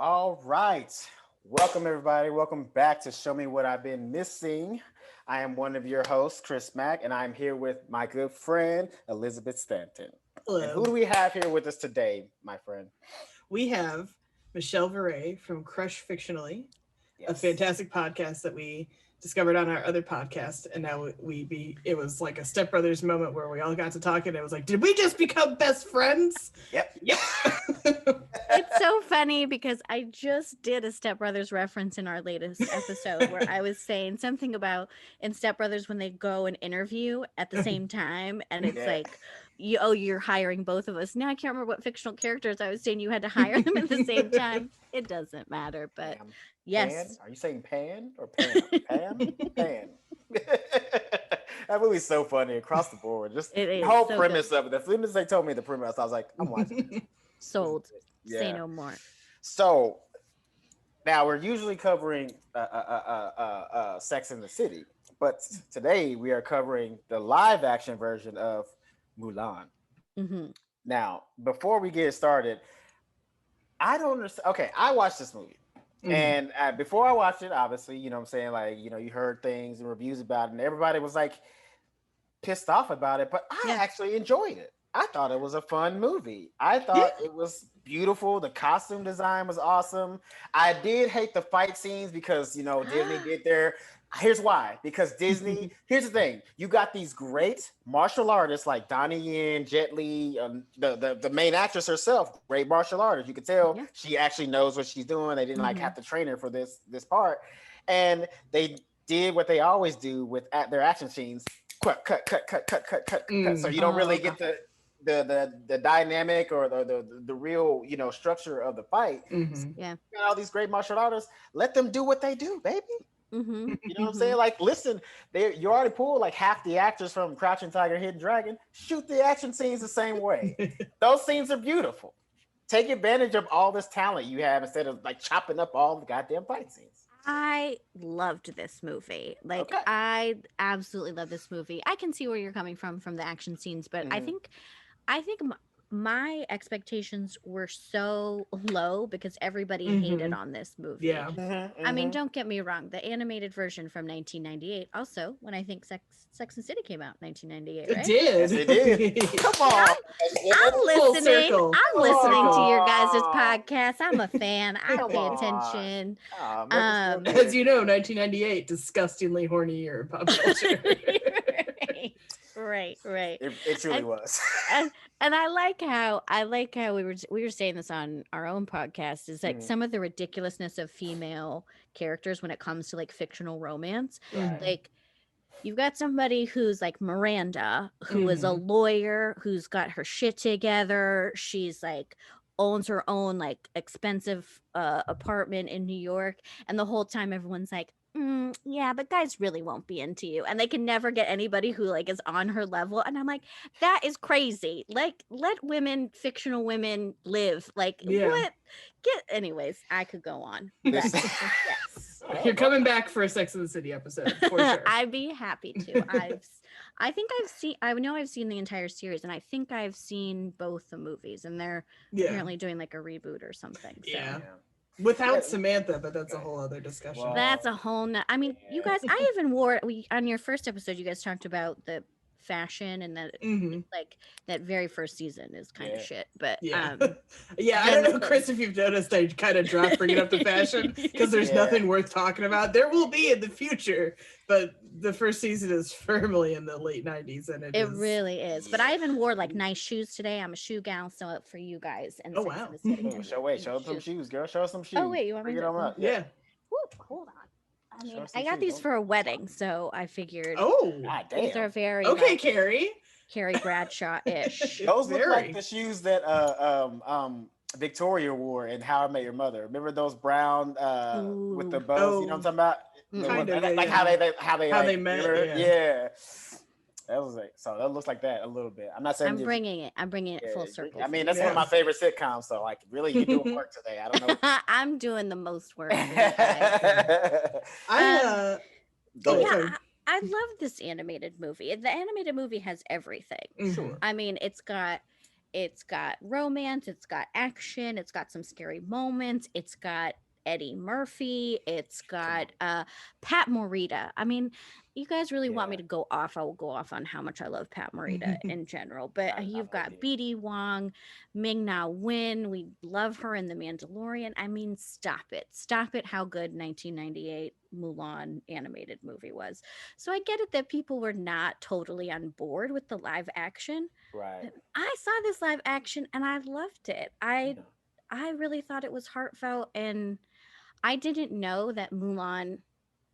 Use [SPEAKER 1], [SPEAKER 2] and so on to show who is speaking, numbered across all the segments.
[SPEAKER 1] All right. Welcome, everybody. Welcome back to Show Me What I've Been Missing. I am one of your hosts, Chris Mack, and I'm here with my good friend, Elizabeth Stanton. And who
[SPEAKER 2] Hello.
[SPEAKER 1] do we have here with us today, my friend?
[SPEAKER 2] We have Michelle Viray from Crush Fictionally, a
[SPEAKER 1] Yes.
[SPEAKER 2] fantastic podcast that we discovered on our other podcast, and now it was like a Step Brothers moment where we all got to talk, and it was like, did we just become best friends?
[SPEAKER 1] Yep.
[SPEAKER 2] Yep.
[SPEAKER 3] It's so funny because I just did a Step Brothers reference in our latest episode where I was saying something about in Step Brothers when they go and interview at the same time, and it's
[SPEAKER 1] Yeah.
[SPEAKER 3] like, you're hiring both of us. Now I can't remember what fictional characters I was saying you had to hire them at the same time. It doesn't matter, but
[SPEAKER 1] Pam. Pan?
[SPEAKER 3] yes.
[SPEAKER 1] Are you saying Pan or Pam? Pam? Pan. That movie's so funny across the board. Just
[SPEAKER 3] It
[SPEAKER 1] the
[SPEAKER 3] is
[SPEAKER 1] whole
[SPEAKER 3] so
[SPEAKER 1] premise of it. As soon as they told me the premise, I was like, I'm watching this.
[SPEAKER 3] Sold.
[SPEAKER 1] Yeah.
[SPEAKER 3] Say no more.
[SPEAKER 1] So now we're usually covering Sex in the City, but today we are covering the live action version of Mulan.
[SPEAKER 3] Hmm.
[SPEAKER 1] Now, before we get started, I don't understand. Okay, I watched this movie. And before I watched it, obviously, you know what I'm saying? Like, you know, you heard things and reviews about it, and everybody was like pissed off about it, but I actually enjoyed it. I thought it was a fun movie. I thought it was beautiful. The costume design was awesome. I did hate the fight scenes because, you know, Disney did their. Here's why. Because Disney, here's the thing. You got these great martial artists like Donnie Yen, Jet Li, the main actress herself, great martial artist. You could tell she actually knows what she's doing. They didn't like have to train her for this part. And they did what they always do with their action scenes. Cut. So you don't really get the dynamic or the real, you know, structure of the fight.
[SPEAKER 3] Yeah.
[SPEAKER 1] You got all these great martial artists. Let them do what they do, baby.
[SPEAKER 3] Mm-hmm.
[SPEAKER 1] You know what I'm saying? Like, listen, you already pulled like half the actors from Crouching Tiger, Hidden Dragon. Shoot the action scenes the same way. Those scenes are beautiful. Take advantage of all this talent you have instead of like chopping up all the goddamn fight scenes.
[SPEAKER 3] I loved this movie. Like,
[SPEAKER 1] Okay.
[SPEAKER 3] I absolutely love this movie. I can see where you're coming from the action scenes, but I think my expectations were so low because everybody hated on this movie.
[SPEAKER 2] Yeah.
[SPEAKER 3] I mean, don't get me wrong. The animated version from 1998, also when I think Sex and City came out in 1998,
[SPEAKER 2] It
[SPEAKER 3] right?
[SPEAKER 2] did.
[SPEAKER 1] Yes, it did. Come on.
[SPEAKER 3] I'm listening.
[SPEAKER 2] circle.
[SPEAKER 3] I'm listening to your guys'
[SPEAKER 1] Aw.
[SPEAKER 3] podcast. I'm a fan. I
[SPEAKER 1] Come
[SPEAKER 3] pay
[SPEAKER 1] on.
[SPEAKER 3] attention.
[SPEAKER 1] Aw, make us feel
[SPEAKER 2] As
[SPEAKER 1] good.
[SPEAKER 2] you know, 1998, disgustingly horny year in pop culture.
[SPEAKER 3] Right.
[SPEAKER 1] It truly was.
[SPEAKER 3] And I like how we were saying this on our own podcast is like some of the ridiculousness of female characters when it comes to like fictional romance.
[SPEAKER 1] Right.
[SPEAKER 3] Like you've got somebody who's like Miranda, who is a lawyer, who's got her shit together. She's like owns her own like expensive apartment in New York, and the whole time everyone's like, yeah, but guys really won't be into you, and they can never get anybody who like is on her level. And I'm like, that is crazy. Like, let fictional women live. Like, what? Anyways, I could go on. But, yes.
[SPEAKER 2] You're coming back for a Sex and the City episode, for sure.
[SPEAKER 3] I'd be happy to. I know I've seen the entire series, and I think I've seen both the movies, and they're apparently doing like a reboot or something. So.
[SPEAKER 2] Yeah. Without Samantha, but that's a whole other discussion.
[SPEAKER 1] Well,
[SPEAKER 3] That's a whole I mean, you guys, I even on your first episode, you guys talked about the fashion and that like that very first season is kind of shit, but
[SPEAKER 2] I don't know, Chris, if you've noticed I kind of dropped bringing up the fashion because there's nothing worth talking about. There will be in the future, but the first season is firmly in the late 90s, and it
[SPEAKER 3] really is. But I even wore like nice shoes today. I'm a shoe gal, so for you guys. And
[SPEAKER 2] oh wow,
[SPEAKER 1] show us some shoes, girl. Show us some shoes.
[SPEAKER 3] Oh wait, you want me
[SPEAKER 1] Bring
[SPEAKER 3] to?
[SPEAKER 1] it on up.
[SPEAKER 2] Yeah.
[SPEAKER 3] Whoop, hold on. I mean, I got these for a wedding, so I figured.
[SPEAKER 2] Oh,
[SPEAKER 1] God damn.
[SPEAKER 3] These are very
[SPEAKER 2] okay, Carrie
[SPEAKER 3] Bradshaw-ish.
[SPEAKER 1] Those look like the shoes that Victoria wore in How I Met Your Mother. Remember those brown with the bows? You know what I'm talking about? Like how they met. Yeah. That was like, so that looks like that a little bit. I'm not saying
[SPEAKER 3] I'm bringing it full circle.
[SPEAKER 1] I mean, that's one of my favorite sitcoms. So like, really, you doing work today? I don't know.
[SPEAKER 3] I'm doing the most work.
[SPEAKER 2] I
[SPEAKER 3] love this animated movie. The animated movie has everything.
[SPEAKER 1] Sure.
[SPEAKER 3] I mean, it's got It's got romance, it's got action, it's got some scary moments, it's got Eddie Murphy, it's got Pat Morita. I mean, you guys really want me to go off, I will go off on how much I love Pat Morita in general. But you've got BD Wong, Ming Na Wen. We love her in The Mandalorian. I mean, stop it. Stop it how good 1998 Mulan animated movie was. So I get it that people were not totally on board with the live action.
[SPEAKER 1] Right.
[SPEAKER 3] I saw this live action and I loved it. I really thought it was heartfelt, and I didn't know that Mulan,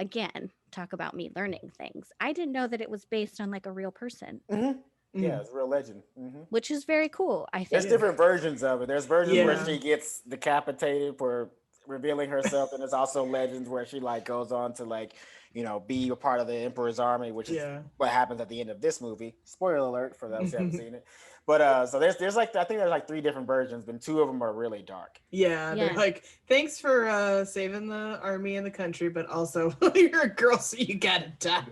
[SPEAKER 3] again, talk about me learning things. I didn't know that it was based on like a real person.
[SPEAKER 1] Yeah, it's a real legend.
[SPEAKER 3] Which is very cool, I think.
[SPEAKER 1] There's different versions of it. There's versions where she gets decapitated for revealing herself, and there's also legends where she like goes on to like, you know, be a part of the Emperor's army, which is what happens at the end of this movie. Spoiler alert for those who haven't seen it. But so there's like, I think there's like 3 different versions, but 2 of them are really dark.
[SPEAKER 2] They're like, thanks for saving the army and the country, but also you're a girl, so you gotta die.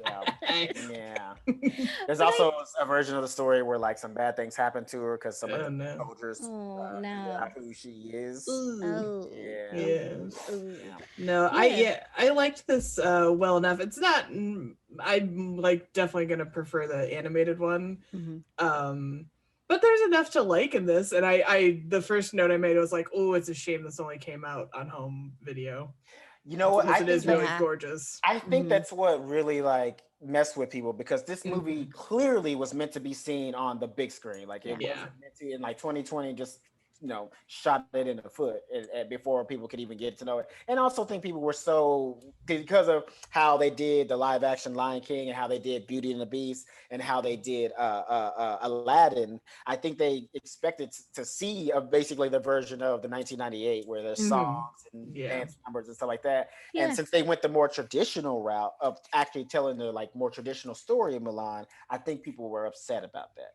[SPEAKER 1] There's also a version of the story where like some bad things happen to her because some of the soldiers not who she is.
[SPEAKER 2] No, I liked this well enough. It's not, I'm like definitely gonna prefer the animated one. But there's enough to like in this, and I the first note I made was like, oh, it's a shame this only came out on home video.
[SPEAKER 1] You know what?
[SPEAKER 2] It is really gorgeous.
[SPEAKER 1] I think that's what really like messed with people, because this movie clearly was meant to be seen on the big screen. Like it wasn't meant to, in like 2020 just, you know, shot it in the foot before people could even get to know it. And I also think people were so, because of how they did the live action Lion King and how they did Beauty and the Beast and how they did Aladdin, I think they expected to see basically the version of the 1998 where there's songs and dance numbers and stuff like that. And since they went the more traditional route of actually telling the like more traditional story of Mulan, I think people were upset about that.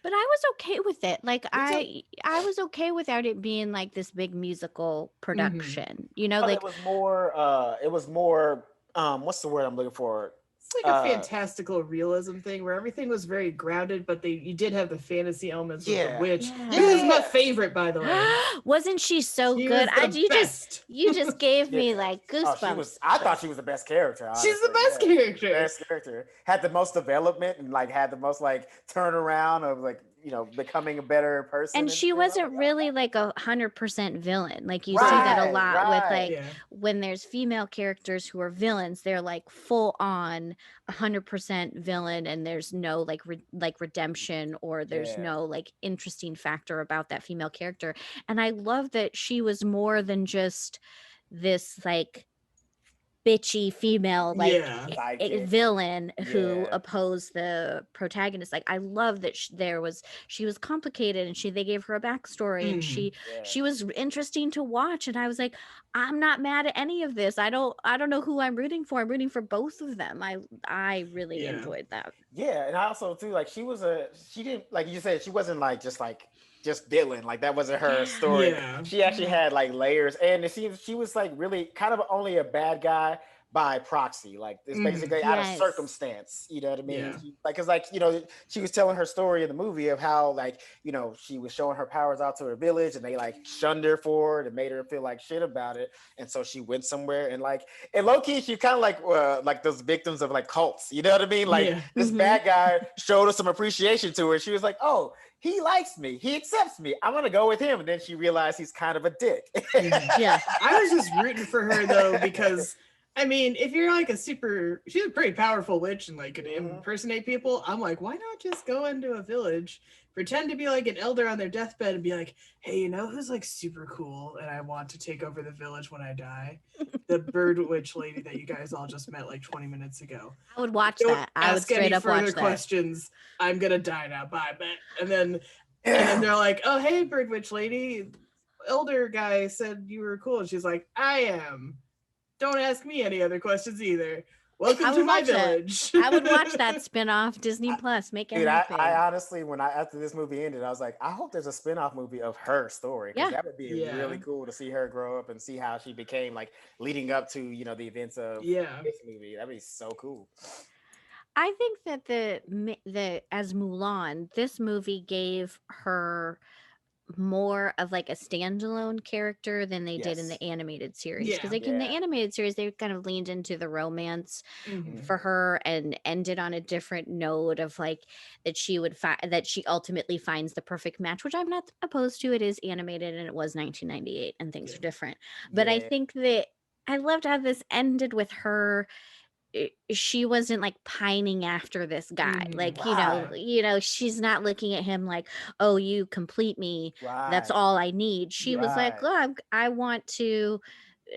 [SPEAKER 3] But I was okay with it. Like I was okay without it being like this big musical production. You know, like
[SPEAKER 1] it was more what's the word I'm looking for?
[SPEAKER 2] It's like a fantastical realism thing where everything was very grounded, but you did have the fantasy elements with the witch. This is my favorite, by the way.
[SPEAKER 3] Wasn't she so good? You just gave me like goosebumps.
[SPEAKER 1] I thought she was the best character. Honestly.
[SPEAKER 2] She's the best character.
[SPEAKER 1] Best character. Had the most development and like had the most like turnaround of like, you know, becoming a better person.
[SPEAKER 3] And she wasn't really like 100% villain. Like you see that a lot with like when there's female characters who are villains, they're like full on 100% villain, and there's no like redemption, or there's no like interesting factor about that female character. And I love that she was more than just this like bitchy female like villain who opposed the protagonist. Like I love that she was complicated, and they gave her a backstory, and she was interesting to watch, and I was like, I'm not mad at any of this. I don't know who I'm rooting for. I'm rooting for both of them. I really enjoyed that.
[SPEAKER 1] And I also too like she didn't, like you said, she wasn't like just villain, like that wasn't her story. She actually had like layers, and it seems she was like really kind of only a bad guy by proxy, like it's basically out of circumstance, you know what I mean? Like, cause like, you know, she was telling her story in the movie of how like, you know, she was showing her powers out to her village, and they like shunned her for it and made her feel like shit about it, and so she went somewhere, and like, and low-key she kind of like those victims of like cults, you know what I mean? Like this bad guy showed her some appreciation to her. She was like, oh, he likes me, he accepts me, I'm gonna go with him. And then she realized he's kind of a dick.
[SPEAKER 2] I was just rooting for her though, because I mean, if you're like she's a pretty powerful witch and like can impersonate people, I'm like, why not just go into a village, pretend to be like an elder on their deathbed, and be like, hey, you know who's like super cool and I want to take over the village when I die? The bird witch lady that you guys all just met like 20 minutes ago.
[SPEAKER 3] I would watch that. I would straight up watch that.
[SPEAKER 2] Questions. I'm gonna die now. Bye, man. And then they're like, oh, hey, bird witch lady, elder guy said you were cool. And she's like, I am. Don't ask me any other questions either. Welcome to my village.
[SPEAKER 3] I would watch that spin-off, Disney Plus. Make it happen.
[SPEAKER 1] I honestly, after this movie ended, I was like, I hope there's a spin-off movie of her story. Because that would be really cool to see her grow up and see how she became like leading up to, you know, the events of this movie. That'd be so cool.
[SPEAKER 3] I think that the as Mulan, this movie gave her more of like a standalone character than they did in
[SPEAKER 1] Yes.
[SPEAKER 3] the animated series, because
[SPEAKER 2] Yeah.
[SPEAKER 3] like in the
[SPEAKER 1] Yeah.
[SPEAKER 3] animated series they kind of leaned into the romance
[SPEAKER 2] Mhm.
[SPEAKER 3] for her and ended on a different note of like that she would that she ultimately finds the perfect match, which I'm not opposed to. It is animated and it was 1998 and things
[SPEAKER 2] Yeah.
[SPEAKER 3] are different, but I
[SPEAKER 1] Yeah.
[SPEAKER 3] think that I loved how this ended with her. She wasn't like pining after this guy,
[SPEAKER 2] Mhm.
[SPEAKER 3] like
[SPEAKER 1] Right.
[SPEAKER 3] she's not looking at him like, oh, you complete me, that's
[SPEAKER 1] Right.
[SPEAKER 3] all I need. She was like,
[SPEAKER 1] Right.
[SPEAKER 3] look, I want to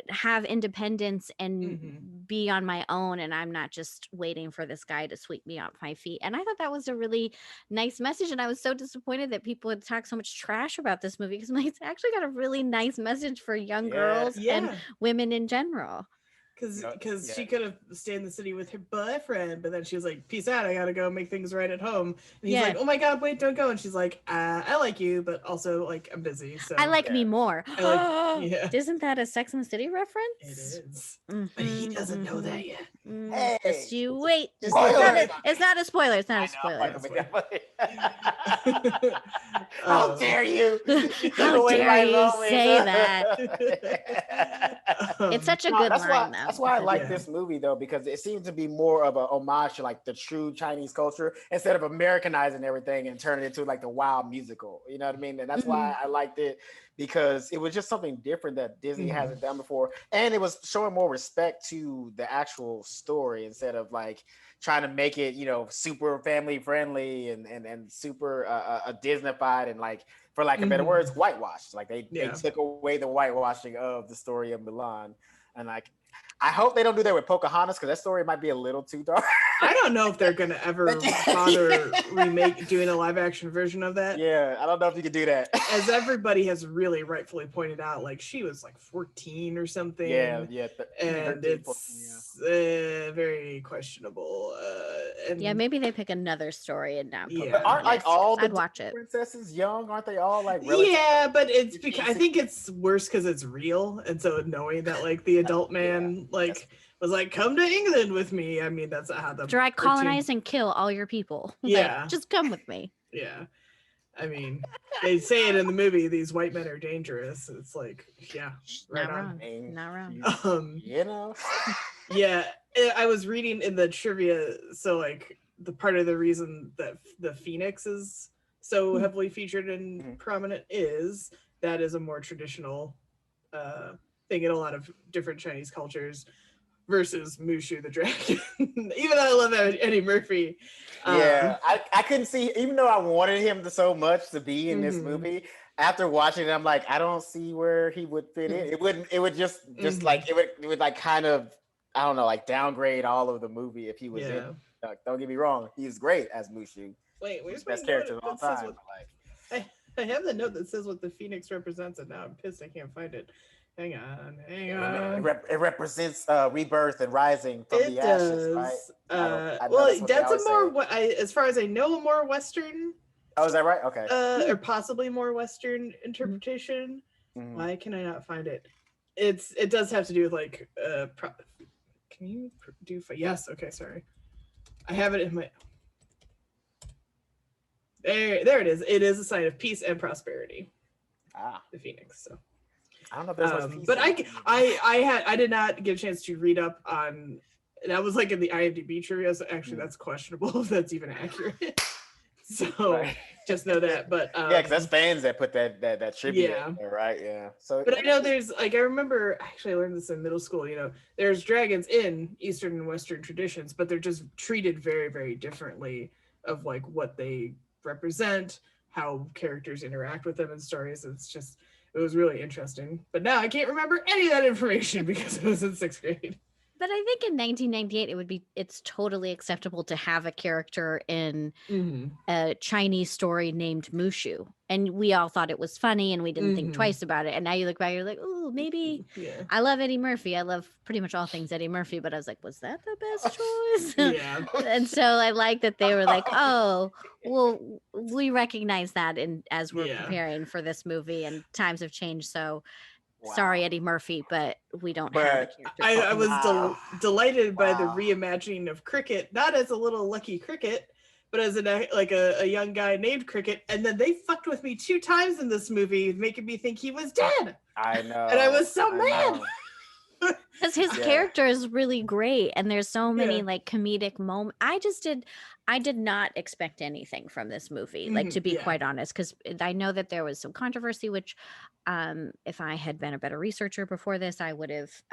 [SPEAKER 3] have independence and
[SPEAKER 2] Mhm.
[SPEAKER 3] be on my own, and I'm not just waiting for this guy to sweep me off my feet. And I thought that was a really nice message, and I was so disappointed that people would talk so much trash about this movie, because it's actually got a really nice message for young
[SPEAKER 1] Yeah.
[SPEAKER 3] girls and
[SPEAKER 2] Yeah.
[SPEAKER 3] women in general.
[SPEAKER 2] Because
[SPEAKER 1] Yeah.
[SPEAKER 2] she could have stayed in the city with her boyfriend, but then she was like, "Peace out, I gotta go make things right at home." And he's
[SPEAKER 3] Yeah.
[SPEAKER 2] like, "Oh my god, wait, don't go." And she's like, "I like you, but also like I'm busy." So
[SPEAKER 3] I like
[SPEAKER 1] Yeah.
[SPEAKER 3] me more.
[SPEAKER 2] I like, yeah,
[SPEAKER 3] Isn't that a Sex and the City
[SPEAKER 2] it
[SPEAKER 3] reference?
[SPEAKER 2] is, but he
[SPEAKER 3] Mhm,
[SPEAKER 2] doesn't know
[SPEAKER 3] mhm.
[SPEAKER 2] that yet.
[SPEAKER 3] Just
[SPEAKER 1] Hey.
[SPEAKER 3] you wait. Just
[SPEAKER 1] Spoilers.
[SPEAKER 3] it's not a spoiler. It's not a
[SPEAKER 1] I know. I'm
[SPEAKER 3] spoiler.
[SPEAKER 1] fucking with
[SPEAKER 2] That's
[SPEAKER 1] you. How dare you? Took
[SPEAKER 3] How
[SPEAKER 1] away
[SPEAKER 3] dare
[SPEAKER 1] my
[SPEAKER 3] you
[SPEAKER 1] moment.
[SPEAKER 3] say that? It's
[SPEAKER 2] um,
[SPEAKER 3] such a
[SPEAKER 1] No,
[SPEAKER 3] good line,
[SPEAKER 1] that's
[SPEAKER 3] though.
[SPEAKER 1] why I like
[SPEAKER 2] yeah,
[SPEAKER 1] this movie though, because it seems to be more of a homage to like the true Chinese culture instead of Americanizing everything and turning it into like the wild musical. You know what I mean? And that's why
[SPEAKER 3] Mhm.
[SPEAKER 1] I liked it, because it was just something different that Disney
[SPEAKER 2] Mhm.
[SPEAKER 1] hasn't done before, and it was showing more respect to the actual story instead of like trying to make it, super family friendly and super Disneyfied and like, for lack of better
[SPEAKER 2] Mhm.
[SPEAKER 1] words, whitewashed. Like they
[SPEAKER 2] Yeah.
[SPEAKER 1] took away the whitewashing of the story of Milan, and like I hope they don't do that with Pocahontas, because that story might be a little too dark.
[SPEAKER 2] I don't know if they're gonna ever bother doing a live action version of that.
[SPEAKER 1] Yeah, I don't know if you could do that.
[SPEAKER 2] As everybody has really rightfully pointed out, like she was like 14 or something,
[SPEAKER 1] Yeah,
[SPEAKER 2] and
[SPEAKER 1] 13, 14, yeah.
[SPEAKER 2] it's very questionable.
[SPEAKER 3] Yeah,
[SPEAKER 2] And
[SPEAKER 3] maybe they pick another story and not
[SPEAKER 2] yeah,
[SPEAKER 1] But aren't like
[SPEAKER 3] Pocahontas,
[SPEAKER 1] all
[SPEAKER 3] because
[SPEAKER 1] the
[SPEAKER 3] I'd
[SPEAKER 1] Disney
[SPEAKER 3] watch it.
[SPEAKER 1] princesses young? Aren't they all like relatively
[SPEAKER 2] yeah, but it's
[SPEAKER 1] 15,
[SPEAKER 2] because I think
[SPEAKER 1] 16?
[SPEAKER 2] it's worse because it's real, and so knowing that like the adult
[SPEAKER 1] Yeah,
[SPEAKER 2] man
[SPEAKER 1] that's
[SPEAKER 2] like was like, "Come to England with me." I mean, that's how the
[SPEAKER 3] After I
[SPEAKER 2] cartoon.
[SPEAKER 3] colonize and kill all your people, like
[SPEAKER 2] Yeah,
[SPEAKER 3] just come with me.
[SPEAKER 2] yeah. I mean, they say it in the movie. These white men are dangerous. It's like, yeah, right
[SPEAKER 3] Not
[SPEAKER 2] on.
[SPEAKER 3] wrong.
[SPEAKER 1] I mean,
[SPEAKER 3] Not wrong.
[SPEAKER 2] Um,
[SPEAKER 1] you know.
[SPEAKER 2] yeah, I was reading in the trivia. So, like, the part of the reason that the Phoenix is so heavily featured and
[SPEAKER 1] Mhm.
[SPEAKER 2] prominent is that is a more traditional thing in a lot of different Chinese cultures versus Mushu the dragon. Even though I love Eddie Murphy.
[SPEAKER 1] Yeah, I couldn't see, even though I wanted him to so much to be in this
[SPEAKER 2] Mhm,
[SPEAKER 1] movie. After watching it, I'm like, I don't see where he would fit in. It wouldn't. It would just
[SPEAKER 2] mhm.
[SPEAKER 1] like it would like kind of, I don't know, like downgrade all of the movie if he was in.
[SPEAKER 2] Yeah.
[SPEAKER 1] Like, don't get me wrong, he's great as Mushu,
[SPEAKER 2] Wait,
[SPEAKER 1] one of
[SPEAKER 2] where's
[SPEAKER 1] the
[SPEAKER 2] my
[SPEAKER 1] best characters
[SPEAKER 2] note
[SPEAKER 1] of all
[SPEAKER 2] that says
[SPEAKER 1] time.
[SPEAKER 2] what
[SPEAKER 1] But like,
[SPEAKER 2] I have the note that says what the Phoenix represents, and now I'm pissed I can't find it. Hang on.
[SPEAKER 1] it represents rebirth and rising from
[SPEAKER 2] It
[SPEAKER 1] the ashes, right?
[SPEAKER 2] does.
[SPEAKER 1] I know
[SPEAKER 2] Well,
[SPEAKER 1] that's what they
[SPEAKER 2] that's a
[SPEAKER 1] always say.
[SPEAKER 2] as far as I know, a more Western,
[SPEAKER 1] Oh, is that right? Okay.
[SPEAKER 2] or possibly more Western
[SPEAKER 3] Mhm.
[SPEAKER 2] interpretation.
[SPEAKER 1] Mhm.
[SPEAKER 2] Why can I not find it? It does have to do with like can you do yes? Okay, sorry. I have it in my. There it is. It is a sign of peace and prosperity.
[SPEAKER 1] Ah,
[SPEAKER 2] The Phoenix. So.
[SPEAKER 1] I don't know if there's much peace.
[SPEAKER 2] But
[SPEAKER 1] in it.
[SPEAKER 2] I did not get a chance to read up on that. Was like in the IMDb trivia. So actually, that's questionable if that's even accurate. So
[SPEAKER 1] Right.
[SPEAKER 2] just know that. But
[SPEAKER 1] Yeah, because that's fans that put that trivia
[SPEAKER 2] yeah.
[SPEAKER 1] in there, right? Yeah. So,
[SPEAKER 2] But I know there's like I remember actually I learned this in middle school. You know, there's dragons in Eastern and Western traditions, but they're just treated very very differently of like what they represent, how characters interact with them in stories. It was really interesting. But now I can't remember any of that information because it was in 6th grade.
[SPEAKER 3] But I think in 1998, it's totally acceptable to have a character in a Chinese story named Mushu. And we all thought it was funny and we didn't think twice about it. And now you look back, you're like, oh, maybe.
[SPEAKER 2] Yeah.
[SPEAKER 3] I love Eddie Murphy. I love pretty much all things Eddie Murphy, but I was like, was that the best choice?
[SPEAKER 2] Yeah.
[SPEAKER 3] And so I like that they were like, oh, well, we recognize that as we're
[SPEAKER 2] Yeah.
[SPEAKER 3] preparing for this movie and times have changed. So Sorry, Eddie Murphy, but we don't have a
[SPEAKER 1] But
[SPEAKER 3] character.
[SPEAKER 2] I
[SPEAKER 3] called
[SPEAKER 2] was
[SPEAKER 1] Wow.
[SPEAKER 2] delighted by the
[SPEAKER 1] Wow.
[SPEAKER 2] reimagining of Cricket, not as a little lucky Cricket, but as a young guy named Cricket. And then they fucked with me 2 times in this movie, making me think he was dead.
[SPEAKER 1] I know.
[SPEAKER 2] And I was so
[SPEAKER 1] I
[SPEAKER 2] mad.
[SPEAKER 1] know.
[SPEAKER 3] Because his
[SPEAKER 1] Yeah.
[SPEAKER 3] character is really great, and there's so many
[SPEAKER 2] Yeah.
[SPEAKER 3] like comedic moments. I did not expect anything from this movie, like to be
[SPEAKER 2] Yeah.
[SPEAKER 3] quite honest, because I know that there was some controversy, which if I had been a better researcher before this, I would have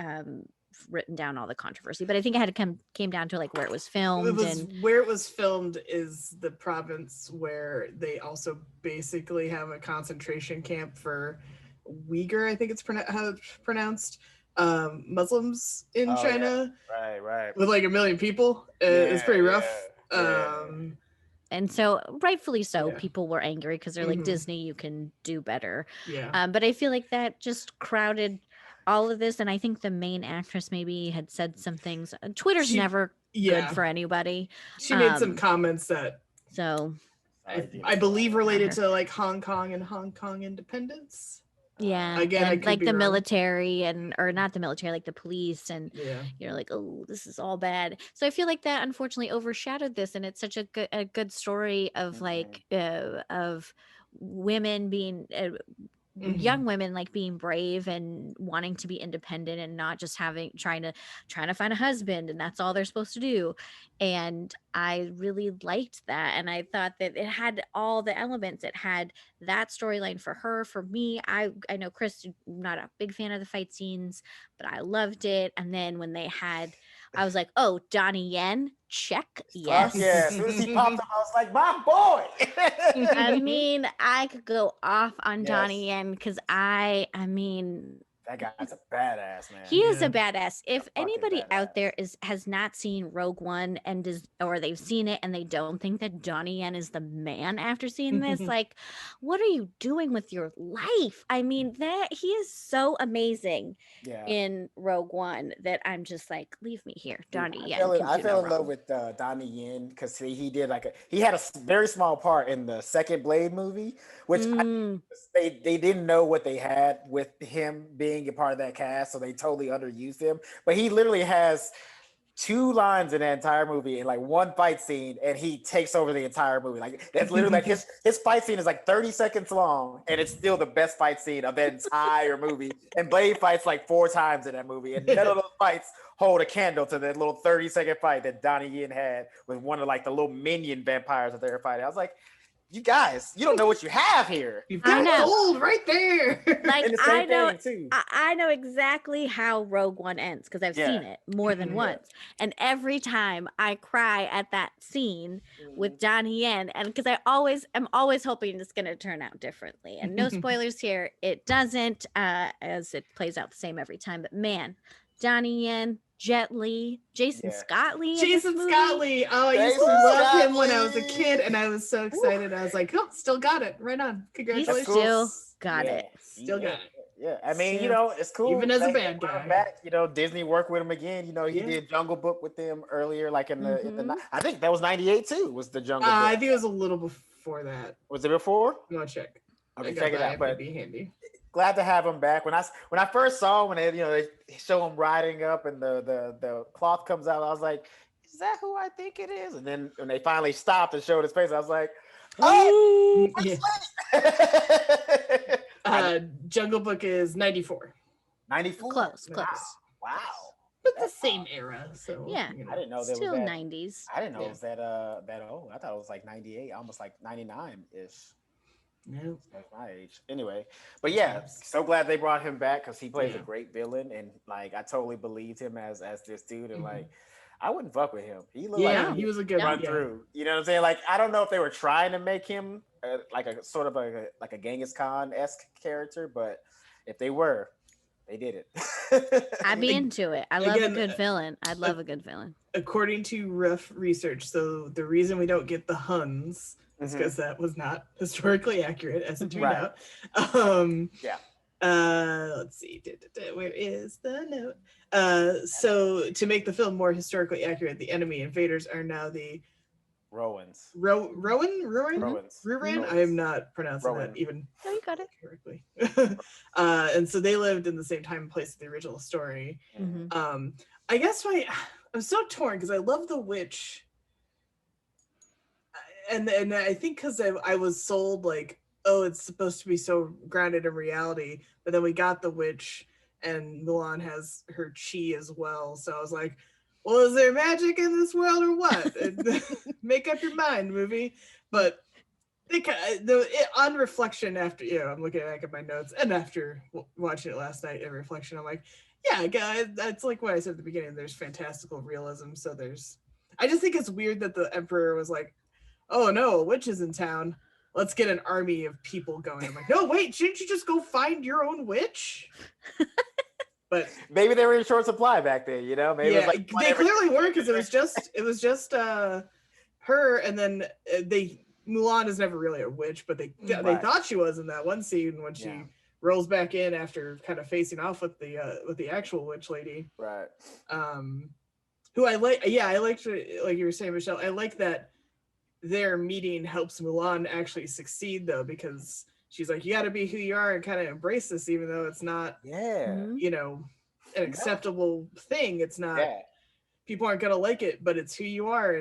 [SPEAKER 3] written down all the controversy. But I think it had came down to like where it was filmed
[SPEAKER 2] Where it was filmed is the province where they also basically have a concentration camp for Uyghur, I think it's how it's pronounced, Muslims in China.
[SPEAKER 1] Yeah. Right.
[SPEAKER 2] With like 1 million people. It's pretty rough.
[SPEAKER 1] Yeah.
[SPEAKER 3] and so rightfully so,
[SPEAKER 2] Yeah.
[SPEAKER 3] people were angry because they're like,
[SPEAKER 2] Mhm.
[SPEAKER 3] Disney, you can do better.
[SPEAKER 2] Yeah.
[SPEAKER 3] But I feel like that just crowded all of this, and I think the main actress maybe had said some things. Twitter's never good for anybody.
[SPEAKER 2] She made some comments that
[SPEAKER 3] So
[SPEAKER 2] I believe related to like Hong Kong and Hong Kong independence.
[SPEAKER 3] yeah,
[SPEAKER 2] Again, I
[SPEAKER 3] and
[SPEAKER 2] could
[SPEAKER 3] like
[SPEAKER 2] be
[SPEAKER 3] the
[SPEAKER 2] wrong.
[SPEAKER 3] military or not the military, like the police, and
[SPEAKER 2] Yeah.
[SPEAKER 3] you're like, oh, this is all bad. So I feel like that unfortunately overshadowed this, and it's such a good story of like of women being young women like being brave and wanting to be independent and not just trying to find a husband, and that's all they're supposed to do. And I really liked that, and I thought that it had all the elements. It had that storyline for her. For me, I know Chris, not a big fan of the fight scenes, but I loved it. And then when I was like, oh, Donnie Yen, check, yes.
[SPEAKER 1] Yeah, as soon as he popped up, I was like, my boy.
[SPEAKER 3] I mean, I could go off on
[SPEAKER 1] Yes.
[SPEAKER 3] Donnie Yen because I mean,
[SPEAKER 1] That guy's a badass, man.
[SPEAKER 3] he is a badass. If
[SPEAKER 1] fucking
[SPEAKER 3] anybody out
[SPEAKER 1] badass.
[SPEAKER 3] there has not seen Rogue One or they've seen it and they don't think that Donnie Yen is the man after seeing this, like, what are you doing with your life? I mean, that he is so amazing in Rogue One that I'm just like, leave me here, Donnie Yen.
[SPEAKER 1] I fell in love with Donnie Yen because he did he had a very small part in the second Blade movie, which they didn't know what they had with him being a part of that cast, so they totally underused him. But he literally has 2 lines in that entire movie and like 1 fight scene, and he takes over the entire movie. Like that's literally like his fight scene is like 30 seconds long, and it's still the best fight scene of that entire movie. And Blade fights like 4 times in that movie, and none of those fights hold a candle to that little 30-second fight that Donnie Yen had with one of like the little minion vampires that they were fighting. I was like, you guys, you don't know what you have here.
[SPEAKER 2] You've got gold right there.
[SPEAKER 3] Like
[SPEAKER 1] And the same thing, too.
[SPEAKER 3] I know exactly how Rogue One ends because I've seen it more than once, and every time I cry at that scene with Donnie Yen, and because I'm always hoping it's going to turn out differently. And no spoilers here, it doesn't, as it plays out the same every time. But man, Donnie Yen, Jet Li, Jason Scott Lee.
[SPEAKER 2] Jason Scott Lee. Oh, I used to love him when I was a kid, and I was so excited. I was like, oh, still got it. Right on. Congratulations.
[SPEAKER 3] He still got it.
[SPEAKER 2] Still got it.
[SPEAKER 1] Yeah, I mean, it's cool.
[SPEAKER 2] Even as a bad guy.
[SPEAKER 1] Back, Disney worked with him again. He did Jungle Book with them earlier, like in the I think that was 98 too, was the Jungle Book.
[SPEAKER 2] I think it was a little before that.
[SPEAKER 1] Was it before?
[SPEAKER 2] I'm gonna check.
[SPEAKER 1] Okay, check it out. But
[SPEAKER 2] be handy.
[SPEAKER 1] Glad to have him back. When I first saw him, when they show him riding up and the cloth comes out, I was like, is that who I think it is? And then when they finally stopped and showed his face, I was like, oh,
[SPEAKER 2] Jungle Book is 94.
[SPEAKER 1] 94.
[SPEAKER 3] Close.
[SPEAKER 1] Wow.
[SPEAKER 2] But the same era. So
[SPEAKER 3] yeah,
[SPEAKER 1] I didn't know there
[SPEAKER 3] still
[SPEAKER 1] was that.
[SPEAKER 3] 90s.
[SPEAKER 1] I didn't know it was that old. I thought it was like 98, almost like 99 ish.
[SPEAKER 2] No,
[SPEAKER 1] that's my age. Anyway, but yeah, so glad they brought him back because he plays a great villain, and like I totally believed him as this dude, and like I wouldn't fuck with him. He looked like
[SPEAKER 2] he was a good
[SPEAKER 1] run through. You know what I'm saying? Like I don't know if they were trying to make him like a sort of like a Genghis Khan-esque character, but if they were, they did it.
[SPEAKER 3] I'd be into it. I love a good villain. I'd love a good villain.
[SPEAKER 2] According to rough research, so the reason we don't get the Huns is because that was not historically accurate, as it turned out. Let's see. Where is the note? So to make the film more historically accurate, the enemy invaders are now the
[SPEAKER 1] Rowans.
[SPEAKER 2] Ruin? I am not pronouncing that even
[SPEAKER 3] No, you got it
[SPEAKER 2] correctly. And so they lived in the same time and place as the original story.
[SPEAKER 3] Mm-hmm.
[SPEAKER 2] I guess I'm so torn because I love the witch, and I think because I was sold like, oh, it's supposed to be so grounded in reality, but then we got the witch, and Mulan has her chi as well. So I was like, well, is there magic in this world or what? Make up your mind, movie. But on reflection, after I'm looking back at my notes, and after watching it last night in reflection, I'm like, yeah, guys, that's like what I said at the beginning. There's fantastical realism. So I just think it's weird that the Emperor was like, oh no, a witch is in town. Let's get an army of people going. I'm like, no, wait, shouldn't you just go find your own witch? But
[SPEAKER 1] maybe they were in short supply back then, Maybe
[SPEAKER 2] yeah, they clearly were, because it was just her, and then Mulan is never really a witch, but they thought she was in that one scene when she rolls back in after kind of facing off with the actual witch lady,
[SPEAKER 1] right?
[SPEAKER 2] Who I like. Yeah, I liked, like you were saying, Michelle. I like that their meeting helps Mulan actually succeed, though, because she's like, you got to be who you are and kind of embrace this, even though it's not, an acceptable thing. It's not. Yeah. People aren't gonna like it, but it's who you are,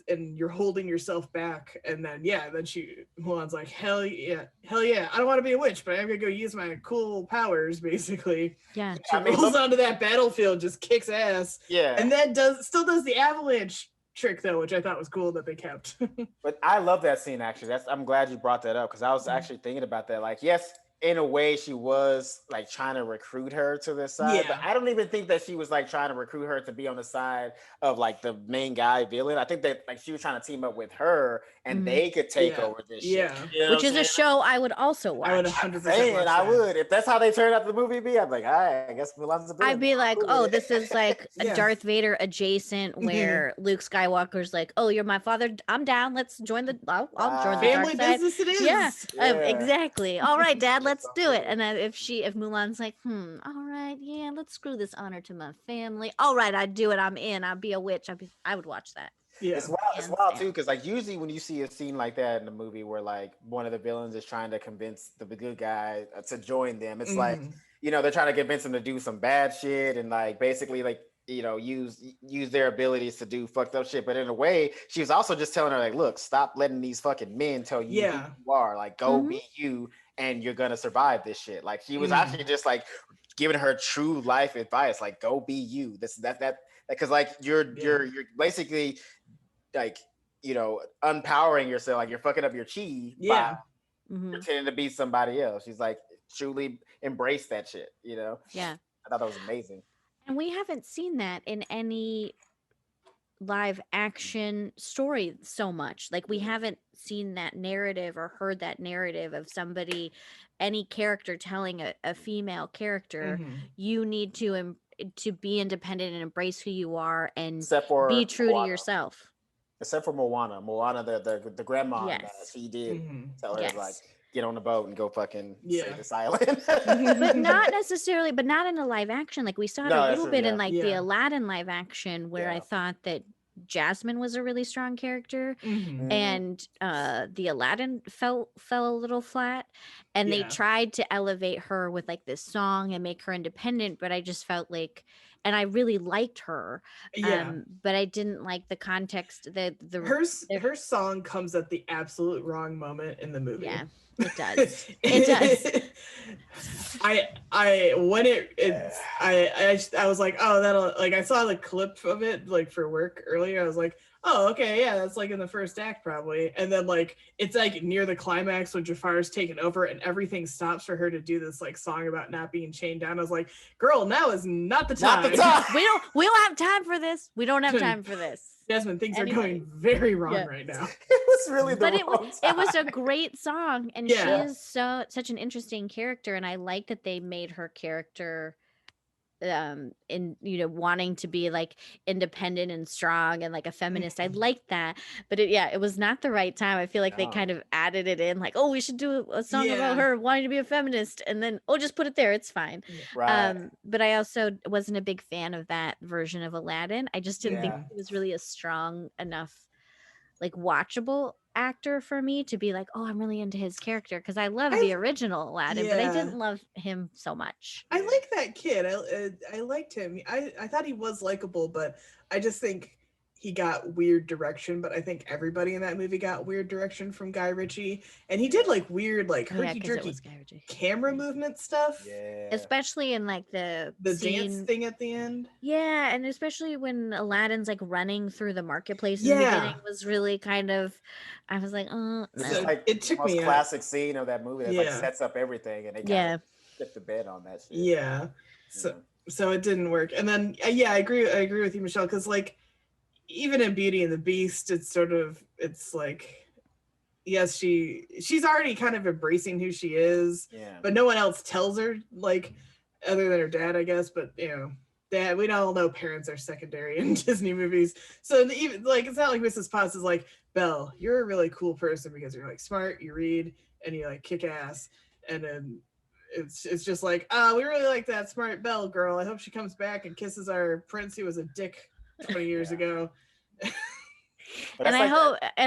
[SPEAKER 2] and you're holding yourself back. And then Mulan's like, hell yeah, I don't want to be a witch, but I'm gonna go use my cool powers, basically.
[SPEAKER 3] Yeah.
[SPEAKER 2] She rolls onto that battlefield, just kicks ass.
[SPEAKER 1] Yeah.
[SPEAKER 2] And then still does the avalanche trick, though, which I thought was cool that they kept.
[SPEAKER 1] But I love that scene, actually. I'm glad you brought that up, because I was actually thinking about that. Like, yes, in a way, she was like trying to recruit her to this side, but I don't even think that she was like trying to recruit her to be on the side of like the main guy villain. I think that like she was trying to team up with her, and they could take over this shit.
[SPEAKER 3] Which is a show I would also watch.
[SPEAKER 2] I would 100% watch
[SPEAKER 1] I would. If that's how they turned out the movie be, I'd be like, all right, I guess Mulan's a villain.
[SPEAKER 3] I'd be like, oh, this is like a Darth Vader adjacent, where Luke Skywalker's like, oh, you're my father, I'm down, let's join I'll join the
[SPEAKER 2] family
[SPEAKER 3] dark side.
[SPEAKER 2] business it is.
[SPEAKER 3] Yeah. Exactly. All right, Dad, let's do it. And then if Mulan's like, all right, yeah, let's screw this honor to my family. All right, I'd do it. I'm in. I'd be a witch. I would watch that.
[SPEAKER 1] Yeah. It's wild too, because like usually when you see a scene like that in a movie where like one of the villains is trying to convince the good guy to join them, it's like, they're trying to convince him to do some bad shit and like basically like, use their abilities to do fucked up shit. But in a way, she was also just telling her like, look, stop letting these fucking men tell you who you are. Like, go be you, and you're gonna survive this shit. Like, she was actually just like giving her true life advice, like, go be you. That because like you're basically like unpowering yourself, like you're fucking up your chi by pretending to be somebody else. She's like, truly embrace that shit. I thought that was amazing.
[SPEAKER 3] And we haven't seen that in any live action story so much. Like, we haven't seen that narrative or heard that narrative of any character telling a female character, you need to be independent and embrace who you are and be true to yourself.
[SPEAKER 1] Except for Moana, the grandma, she did tell her like, get on the boat and go fucking save this island.
[SPEAKER 3] But not necessarily, but not in a live action. Like, we saw it a little bit in like the Aladdin live action, where I thought that Jasmine was a really strong character, and the Aladdin fell a little flat, and they tried to elevate her with like this song and make her independent, but I just felt like, and I really liked her, but I didn't like the context.
[SPEAKER 2] Her song comes at the absolute wrong moment in the movie.
[SPEAKER 3] Yeah, it does. It does.
[SPEAKER 2] I was like, oh, that'll, like, I saw the clip of it like for work earlier. I was like, oh, okay, yeah, that's like in the first act probably. And then like it's like near the climax when Jafar's taken over and everything stops for her to do this like song about not being chained down. I was like, girl, now is not the time.
[SPEAKER 3] We don't have time for this. We don't have time for this.
[SPEAKER 2] Jasmine, things are going very wrong right now.
[SPEAKER 1] It was really
[SPEAKER 3] it was a great song, and she is such an interesting character, and I like that they made her character in wanting to be like independent and strong and like a feminist. I liked that, but it was not the right time. I feel like they kind of added it in, like, oh, we should do a song about her wanting to be a feminist, and then just put it there, it's fine. But I also wasn't a big fan of that version of Aladdin. I just didn't think it was really a strong enough like watchable actor for me to be like, oh, I'm really into his character, because I love the original Aladdin, but I didn't love him so much.
[SPEAKER 2] I like that kid. I liked him. I thought he was likable, but I just think he got weird direction. But I think everybody in that movie got weird direction from Guy Ritchie, and he did like weird, like herky jerky camera movement stuff.
[SPEAKER 1] Yeah,
[SPEAKER 3] especially in like the scene,
[SPEAKER 2] dance thing at the end.
[SPEAKER 3] Yeah, and especially when Aladdin's like running through the marketplace in the beginning was really kind of, I was like, oh,
[SPEAKER 1] this is like it took the most classic scene of that movie that like sets up everything, and they kind of hit the bed on that shit.
[SPEAKER 2] Yeah, so it didn't work. And then I agree with you, Michelle, because like even in Beauty and the Beast, it's like, yes, she's already kind of embracing who she is, but no one else tells her, like, other than her dad, I guess. But dad, we all know parents are secondary in Disney movies, so even like it's not like Mrs. Potts is like, Belle, you're a really cool person because you're like smart, you read, and you like kick ass. And then it's just like, we really like that smart Belle girl. I hope she comes back and kisses our prince who was a dick 20 years ago.
[SPEAKER 3] And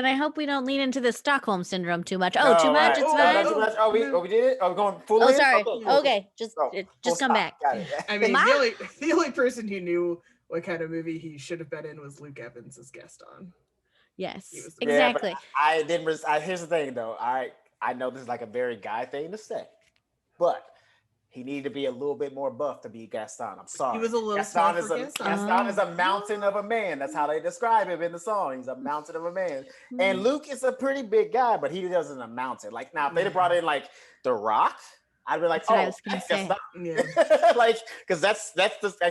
[SPEAKER 3] I hope we don't lean into the Stockholm syndrome too much. Oh, too much. It's fine.
[SPEAKER 1] Too much. Oh, we did it. Oh, we're going full.
[SPEAKER 3] Oh, sorry. Okay, just come back.
[SPEAKER 2] I mean, the only person who knew what kind of movie he should have been in was Luke Evans as Gaston.
[SPEAKER 3] Yes, exactly.
[SPEAKER 1] Yeah, I didn't. Here's the thing, though. I know this is like a very Guy thing to say, but he needed to be a little bit more buff to be Gaston. I'm sorry.
[SPEAKER 2] He was a little Gaston
[SPEAKER 1] is a mountain of a man. That's how they describe him in the song. He's a mountain of a man. And Luke is a pretty big guy, but he doesn't amount it. Like now, if they'd have brought in like The Rock, I'd be like, that's Gaston. Yeah. Like, because that's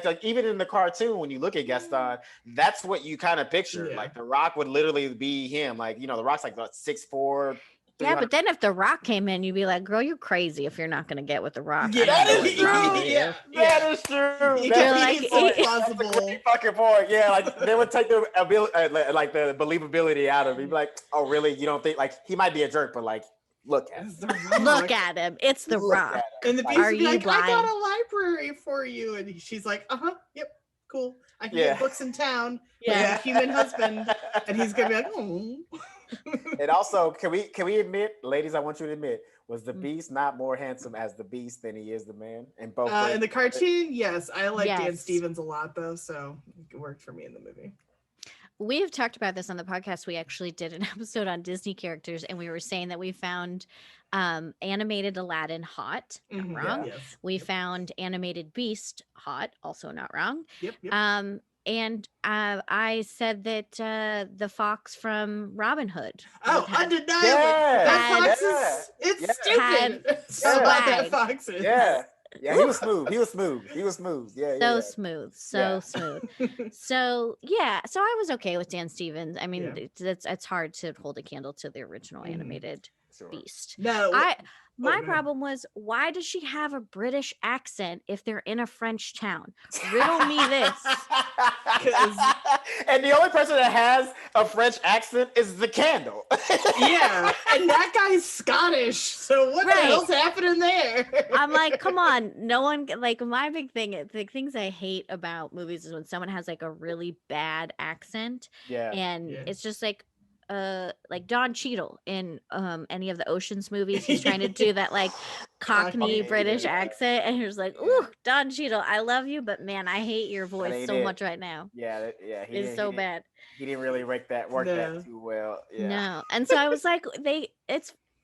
[SPEAKER 1] like even in the cartoon when you look at Gaston, that's what you kind of picture. Yeah. Like The Rock would literally be him. Like The Rock's like 6'4".
[SPEAKER 3] Yeah, but then if The Rock came in, you'd be like, girl, you're crazy if you're not going to get with The Rock.
[SPEAKER 1] Yeah, that is true. That is true. That's a great fucking point. Yeah, like they would take the like the believability out of him. You'd be like, oh, really? You don't think like he might be a jerk, but like, look at him.
[SPEAKER 3] Look at him. It's The Rock.
[SPEAKER 2] And the beast would be like, blind? I got a library for you. And she's like, yep, cool. I can get books in town. Yeah, a human husband. And he's going to be like, oh.
[SPEAKER 1] And also, can we admit, ladies, I want you to admit, was the Beast not more handsome as the Beast than he is the man? In both
[SPEAKER 2] in the cartoon, yes. I like Dan Stevens a lot, though, so it worked for me in the movie.
[SPEAKER 3] We have talked about this on the podcast. We actually did an episode on Disney characters, and we were saying that we found animated Aladdin hot, not wrong. Yes. We found animated Beast hot, also not wrong.
[SPEAKER 2] Yep.
[SPEAKER 3] And I said that the fox from Robin Hood.
[SPEAKER 2] Oh, undeniably. That fox is stupid. So glad that fox is.
[SPEAKER 1] Yeah. Yeah, he was smooth. Yeah.
[SPEAKER 3] So smooth. So I was okay with Dan Stevens. I mean, it's hard to hold a candle to the original animated Beast.
[SPEAKER 2] No.
[SPEAKER 3] My problem was, why does she have a British accent if they're in a French town? Riddle me this.
[SPEAKER 1] And the only person that has a French accent is the candle.
[SPEAKER 2] Yeah, and that guy's Scottish. So what the hell's happening there?
[SPEAKER 3] I'm like, come on. No one, like, my big thing, the things I hate about movies is when someone has like a really bad accent.
[SPEAKER 1] Yeah.
[SPEAKER 3] And it's just like Don Cheadle in any of the Ocean's movies. He's trying to do that like Cockney British accent, and he's like, ooh, Don Cheadle, I love you, but man, I hate your voice so much right now.
[SPEAKER 1] Yeah,
[SPEAKER 3] it's so bad.
[SPEAKER 1] He didn't really work that too well. Yeah.
[SPEAKER 3] No, and so I was like,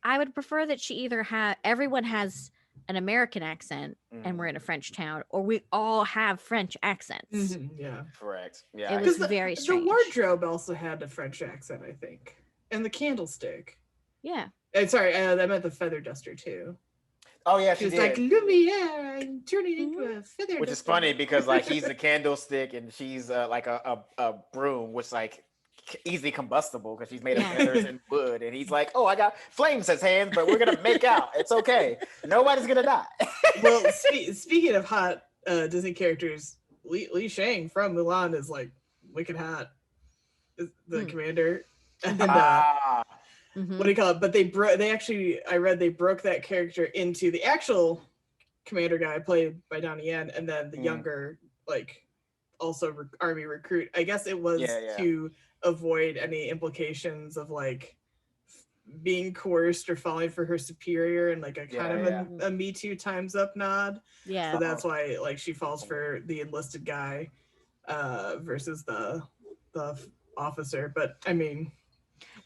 [SPEAKER 3] I would prefer that she either everyone has an American accent and we're in a French town, or we all have French accents.
[SPEAKER 2] Mm-hmm, yeah,
[SPEAKER 1] correct. Yeah,
[SPEAKER 3] it was very strange.
[SPEAKER 2] The wardrobe also had a French accent, I think, and the candlestick.
[SPEAKER 3] Yeah.
[SPEAKER 2] Sorry, I meant the feather duster too.
[SPEAKER 1] Oh yeah, she
[SPEAKER 2] was
[SPEAKER 1] did.
[SPEAKER 2] like, Lumiere, I'm turning into a feather.
[SPEAKER 1] Which is funny because like he's a candlestick and she's like a broom, which like easily combustible because she's made of feathers and wood, and he's like, oh, I got flames as hands, but we're gonna make out. It's okay. Nobody's gonna die.
[SPEAKER 2] Well, speaking of hot Disney characters, Li Shang from Mulan is like wicked hot. The commander. And what do you call it? But I read they broke that character into the actual commander guy played by Donnie Yen, and then the younger like also army recruit. I guess it was
[SPEAKER 1] Yeah, yeah.
[SPEAKER 2] to avoid any implications of like being coerced or falling for her superior, and like a kind of
[SPEAKER 1] Yeah.
[SPEAKER 2] a Me Too Times Up nod.
[SPEAKER 3] Yeah.
[SPEAKER 2] So that's why like she falls for the enlisted guy versus the officer. But I mean,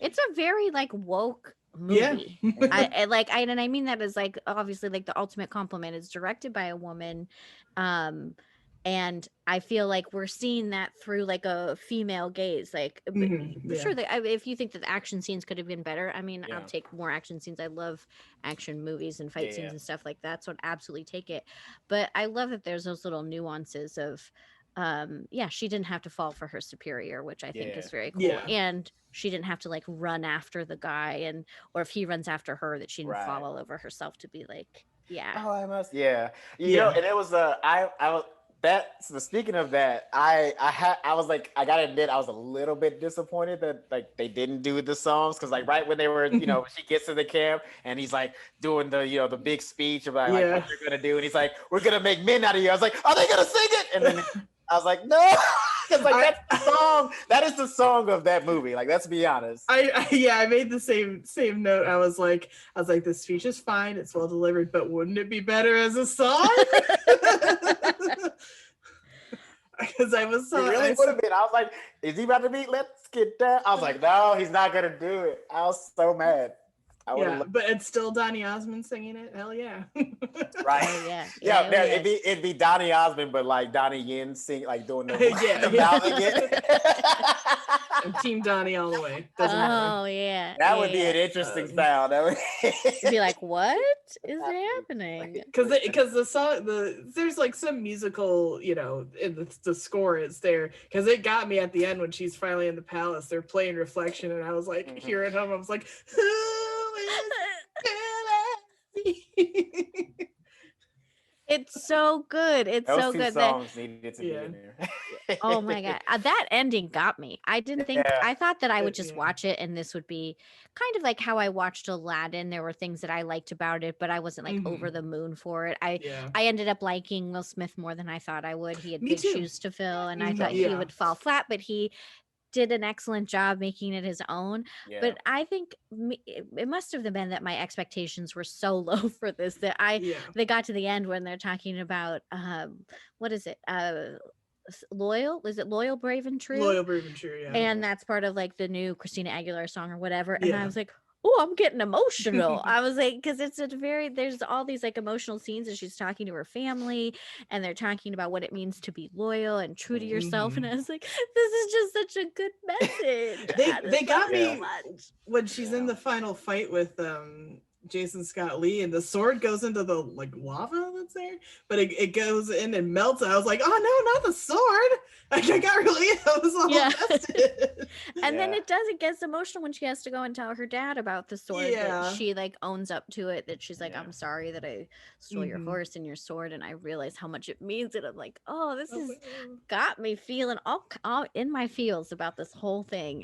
[SPEAKER 3] It's a very like woke
[SPEAKER 2] yeah.
[SPEAKER 3] movie. And I mean that as like obviously like the ultimate compliment. It's directed by a woman. And I feel like we're seeing that through like a female gaze. Like
[SPEAKER 2] Yeah.
[SPEAKER 3] sure that if you think that the action scenes could have been better, I mean,
[SPEAKER 1] Yeah.
[SPEAKER 3] I'll take more action scenes. I love action movies and fight scenes and stuff like that. So I'd absolutely take it. But I love that there's those little nuances of she didn't have to fall for her superior, which I think is very cool.
[SPEAKER 2] Yeah.
[SPEAKER 3] And she didn't have to like run after the guy, or if he runs after her, that she didn't fall all over herself to be like,
[SPEAKER 1] oh, I must, you know. And it was I was that, so speaking of that, I was like, I gotta admit, I was a little bit disappointed that like they didn't do the songs, because like right when they were, you know, she gets to the camp and he's like doing the, you know, the big speech about like what they're gonna do, and he's like, we're gonna make men out of you. I was like, are they gonna sing it? And then I was like, no, because like that's the song. That is the song of that movie. Like, let's be honest.
[SPEAKER 2] I made the same note. I was like, the speech is fine, it's well delivered, but wouldn't it be better as a song? Because I was so.
[SPEAKER 1] It really would have been. I was like, is he about to be? Let's get down. I was like, no, he's not gonna do it. I was so mad.
[SPEAKER 2] But it's still Donny Osmond singing it. Hell yeah.
[SPEAKER 1] Right.
[SPEAKER 3] Oh,
[SPEAKER 1] yeah. It'd be Donny Osmond, but like Donnie Yen sing, like doing the mouth again.
[SPEAKER 2] And Team Donnie all the way. Doesn't matter.
[SPEAKER 3] Yeah.
[SPEAKER 1] That would be an interesting sound. That would
[SPEAKER 3] be like, what is happening?
[SPEAKER 2] Because the song, there's like some musical, you know, in the score is there, because it got me at the end when she's finally in the palace. They're playing Reflection, and I was like, hearing him, I was like, who is
[SPEAKER 3] It's so good. It's
[SPEAKER 1] Those
[SPEAKER 3] so
[SPEAKER 1] two
[SPEAKER 3] good.
[SPEAKER 1] Songs needed to be in there.
[SPEAKER 3] Oh my god, that ending got me. I didn't think. I thought that I would just watch it, and this would be kind of like how I watched Aladdin. There were things that I liked about it, but I wasn't like over the moon for it. I ended up liking Will Smith more than I thought I would. He had big shoes to fill, and I thought he would fall flat, but he did an excellent job making it his own. But I think it must have been that my expectations were so low for this that they got to the end when they're talking about what is it, loyal, is it Loyal, Brave and True?
[SPEAKER 2] Loyal, Brave and True,
[SPEAKER 3] and that's part of like the new Christina Aguilera song or whatever, and I was like, oh, I'm getting emotional. I was like, because there's all these like emotional scenes, and she's talking to her family, and they're talking about what it means to be loyal and true to yourself. And I was like, this is just such a good message.
[SPEAKER 2] They got me when she's in the final fight with Jason Scott Lee, and the sword goes into the like lava that's there, but it goes in and melts. I was like, oh no, not the sword. Like, I got really, I was all invested.
[SPEAKER 3] And then it gets emotional when she has to go and tell her dad about the sword. That she like owns up to it, that she's like, I'm sorry that I stole your horse and your sword, and I realize how much it means. And I'm like, oh, this has got me feeling all in my feels about this whole thing,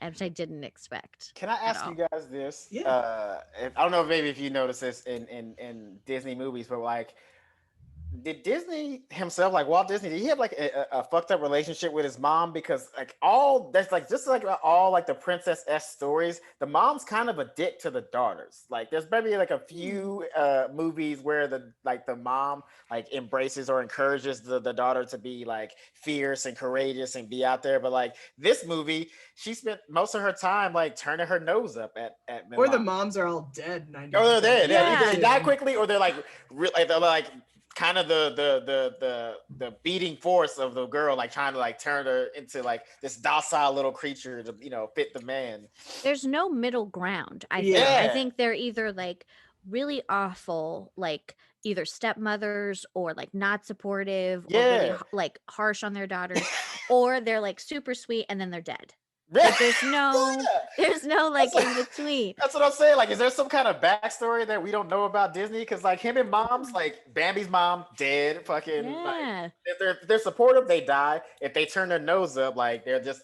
[SPEAKER 3] which I didn't expect.
[SPEAKER 1] Can I ask you guys this? I don't know maybe if you notice this in Disney movies, but like, did Disney himself, like Walt Disney, did he have like a fucked up relationship with his mom? Because like all that's like just like all like the Princess S stories, the mom's kind of a dick to the daughters. Like there's maybe like a few movies where the mom like embraces or encourages the daughter to be like fierce and courageous and be out there. But like this movie, she spent most of her time like turning her nose up at Milan.
[SPEAKER 2] Or the moms are all dead.
[SPEAKER 1] Or they're dead. Either they die quickly, or they're like they're like kind of the beating force of the girl, like trying to like turn her into like this docile little creature to, you know, fit the man.
[SPEAKER 3] There's no middle ground. I think they're either like really awful, like either stepmothers, or like not supportive, or really like harsh on their daughters, or they're like super sweet and then they're dead. Like, there's no like in between.
[SPEAKER 1] That's what I'm saying. Like, is there some kind of backstory that we don't know about Disney? Because like him and mom's, like Bambi's mom dead, fucking. Like, if they're supportive, they die. If they turn their nose up, like they're just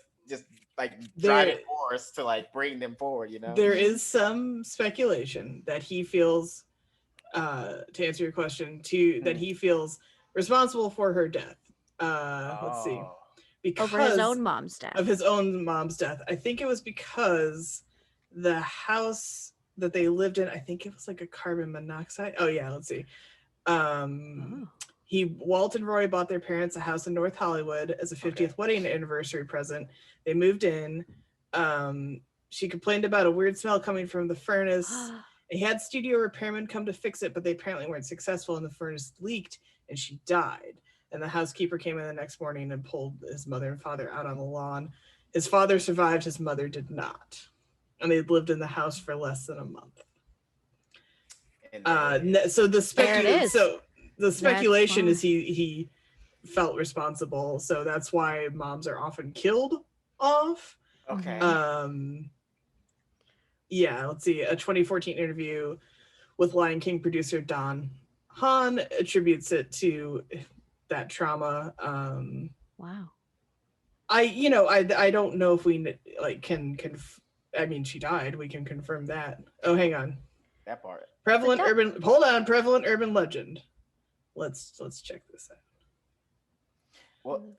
[SPEAKER 1] like driving force to like bring them forward. You know,
[SPEAKER 2] there is some speculation that he feels, to answer your question, that he feels responsible for her death. Let's see.
[SPEAKER 1] Oh.
[SPEAKER 2] Because
[SPEAKER 3] Over his own mom's death.
[SPEAKER 2] of his own mom's death. I think it was because the house that they lived in, I think it was like a carbon monoxide. Oh yeah, let's see. Walt and Roy bought their parents a house in North Hollywood as a 50th wedding anniversary present. They moved in. She complained about a weird smell coming from the furnace. He had studio repairmen come to fix it, but they apparently weren't successful, and the furnace leaked, and she died. And the housekeeper came in the next morning and pulled his mother and father out on the lawn. His father survived, his mother did not. And they'd lived in the house for less than a month. So the speculation is he felt responsible. So that's why moms are often killed off.
[SPEAKER 1] Okay.
[SPEAKER 2] Yeah, let's see. A 2014 interview with Lion King producer Don Hahn attributes it to that trauma.
[SPEAKER 3] Wow.
[SPEAKER 2] I don't know if we like can I mean, she died. We can confirm that. Oh, hang on.
[SPEAKER 1] That part.
[SPEAKER 2] Prevalent urban legend. Let's check this out.
[SPEAKER 1] Well,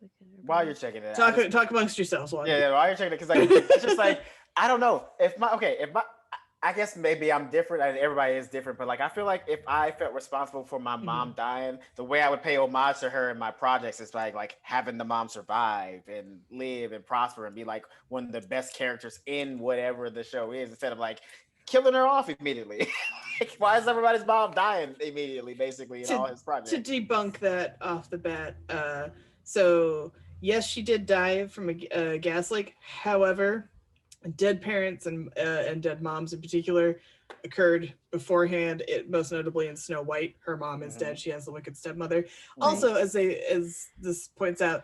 [SPEAKER 1] while you're checking it out,
[SPEAKER 2] talk amongst yourselves.
[SPEAKER 1] While you're checking it, because like it's just like I don't know if my I guess maybe I'm different and everybody is different, but like I feel like if I felt responsible for my mom dying, the way I would pay homage to her in my projects is like having the mom survive and live and prosper and be like one of the best characters in whatever the show is, instead of like killing her off immediately. Like, why is everybody's mom dying immediately, basically, in all his projects?
[SPEAKER 2] To debunk that off the bat, so yes, she did die from a gas leak. However, dead parents and dead moms in particular occurred beforehand. Most notably in Snow White, her mom is dead. She has the wicked stepmother. Right. Also, as this points out,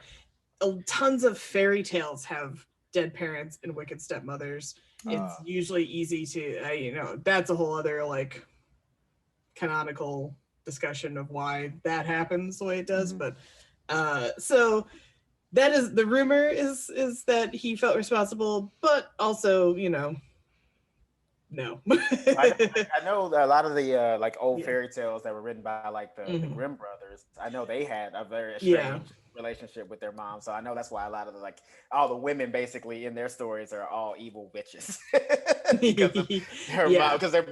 [SPEAKER 2] tons of fairy tales have dead parents and wicked stepmothers. It's usually easy to, that's a whole other like canonical discussion of why that happens the way it does. But so that is the rumor is that he felt responsible, but also, no.
[SPEAKER 1] I know a lot of the like old fairy tales that were written by like the Grimm brothers. I know they had a very strange relationship with their mom, so I know that's why a lot of all the women basically in their stories are all evil witches. Because they're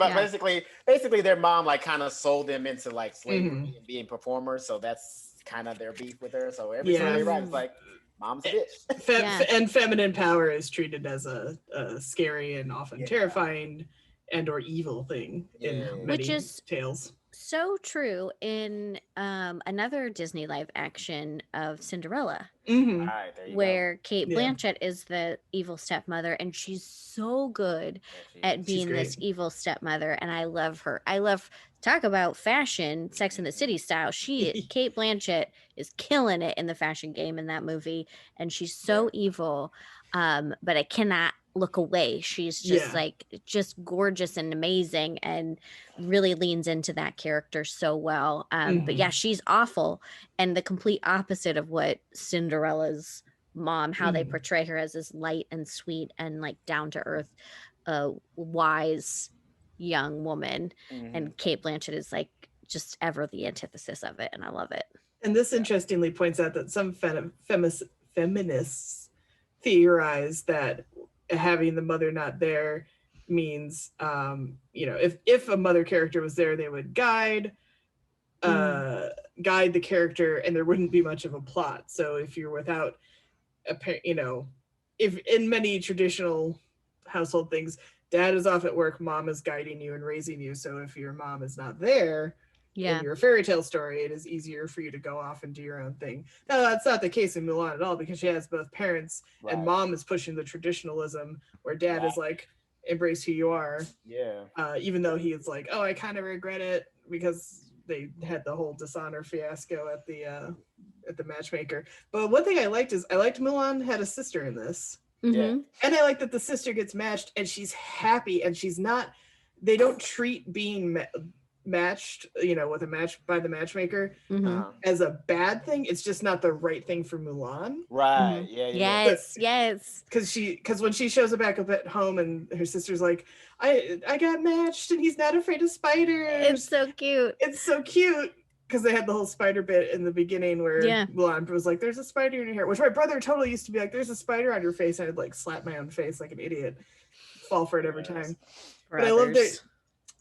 [SPEAKER 1] basically their mom like kind of sold them into like slavery and being performers, so that's kind of their beef with her. So every story they write is like, mom's a bitch.
[SPEAKER 2] And feminine power is treated as a scary and often terrifying and or evil thing in many tales.
[SPEAKER 3] So true in another Disney live action of Cinderella, where Kate Blanchett is the evil stepmother, and she's so good at being this evil stepmother, and I love her. Talk about fashion, Sex and the City style. Kate Blanchett is killing it in the fashion game in that movie, and she's so evil, but I cannot look away. She's just just gorgeous and amazing, and really leans into that character so well. But yeah, she's awful, and the complete opposite of what Cinderella's mom, how they portray her as this light and sweet and like down to earth, wise young woman, and Kate Blanchett is like just ever the antithesis of it, and I love it.
[SPEAKER 2] And this interestingly points out that some feminists theorize that having the mother not there means if a mother character was there, they would guide the character, and there wouldn't be much of a plot. So if you're without if in many traditional household things, dad is off at work, mom is guiding you and raising you, so if your mom is not there in your fairy tale story, it is easier for you to go off and do your own thing. Now, that's not the case in Mulan at all, because she has both parents, and mom is pushing the traditionalism, where dad is like, embrace who you are. Even though he is like, oh, I kind of regret it, because they had the whole dishonor fiasco at the matchmaker. But one thing I liked Mulan had a sister in this. And I like that the sister gets matched and she's happy, and they don't treat being matched, with a match by the matchmaker as a bad thing. It's just not the right thing for Mulan.
[SPEAKER 1] Right.
[SPEAKER 3] Yes.
[SPEAKER 2] Because when she shows back up at home and her sister's like, I got matched and he's not afraid of spiders.
[SPEAKER 3] It's so cute.
[SPEAKER 2] because they had the whole spider bit in the beginning where Mulan was like, "There's a spider in your hair," which my brother totally used to be like, "There's a spider on your face." I'd like slap my own face like an idiot, fall for it every time. But I love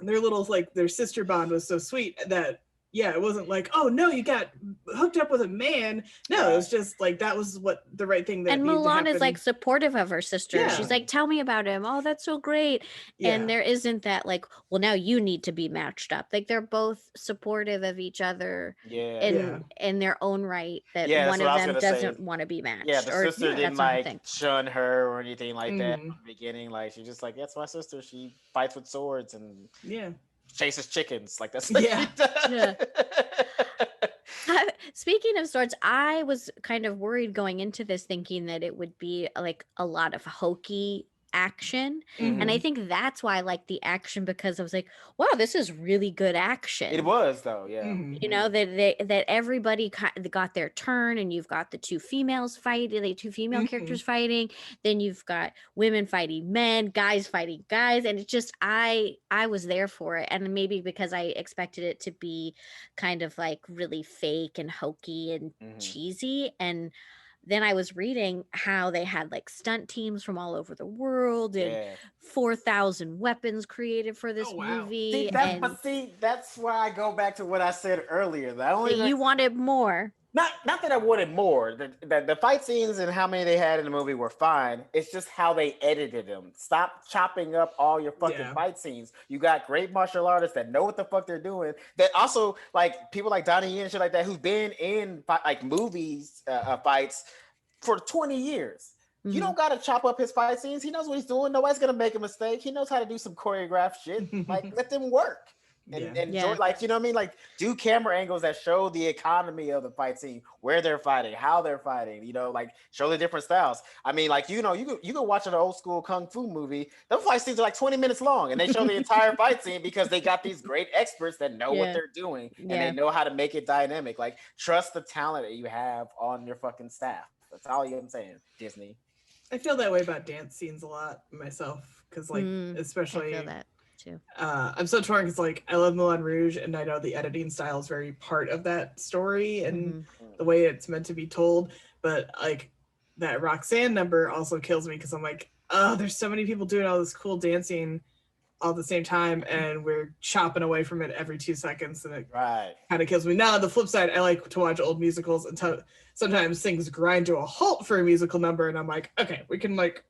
[SPEAKER 2] their little like their sister bond was so sweet that it wasn't like, oh no, you got hooked up with a man. No, it was just like that was what the right thing that
[SPEAKER 3] and
[SPEAKER 2] needed to
[SPEAKER 3] Mulan
[SPEAKER 2] happen.
[SPEAKER 3] is like supportive of her sister. She's like, tell me about him. Oh, that's so great. And there isn't that like, well, now you need to be matched up. Like they're both supportive of each other in their own right, that one of them doesn't want to be matched.
[SPEAKER 1] Yeah, the sister didn't like shun her or anything like that from the beginning. Like she's just like, that's my sister. She fights with swords and chases chickens. Like that's what she does.
[SPEAKER 3] Speaking of swords, I was kind of worried going into this thinking that it would be like a lot of hokey action. And I think that's why I like the action, because I was like, wow, this is really good action.
[SPEAKER 1] It was though,
[SPEAKER 3] you know, that everybody got their turn, and you've got the two females fighting, the two female characters fighting, then you've got women fighting men, guys fighting guys, and it just I was there for it. And maybe because I expected it to be kind of like really fake and hokey and cheesy, and then I was reading how they had like stunt teams from all over the world and 4,000 weapons created for this movie.
[SPEAKER 1] See, that's why I go back to what I said earlier.
[SPEAKER 3] You wanted more.
[SPEAKER 1] Not that I wanted more. The fight scenes and how many they had in the movie were fine. It's just how they edited them. Stop chopping up all your fucking fight scenes. You got great martial artists that know what the fuck they're doing. That also like people like Donnie Yen and shit like that who's been in like movies fights for 20 years. You don't gotta chop up his fight scenes. He knows what he's doing. Nobody's gonna make a mistake. He knows how to do some choreographed shit. Like let them work. And like, you know what I mean? Like do camera angles that show the economy of the fight scene, where they're fighting, how they're fighting, you know, like show the different styles. I mean, like, you know, you could watch an old school kung fu movie. Those fight scenes are like 20 minutes long and they show the entire fight scene because they got these great experts that know what they're doing and they know how to make it dynamic. Like trust the talent that you have on your fucking staff. That's all I'm saying, Disney.
[SPEAKER 2] I feel that way about dance scenes a lot myself, because like especially
[SPEAKER 3] I feel that too.
[SPEAKER 2] I'm so torn because like I love Moulin Rouge and I know the editing style is very part of that story and the way it's meant to be told, but like that Roxanne number also kills me because I'm like, oh, there's so many people doing all this cool dancing all at the same time and we're chopping away from it every 2 seconds, and it kind of kills me. Now on the flip side, I like to watch old musicals and sometimes things grind to a halt for a musical number and I'm like, okay, we can like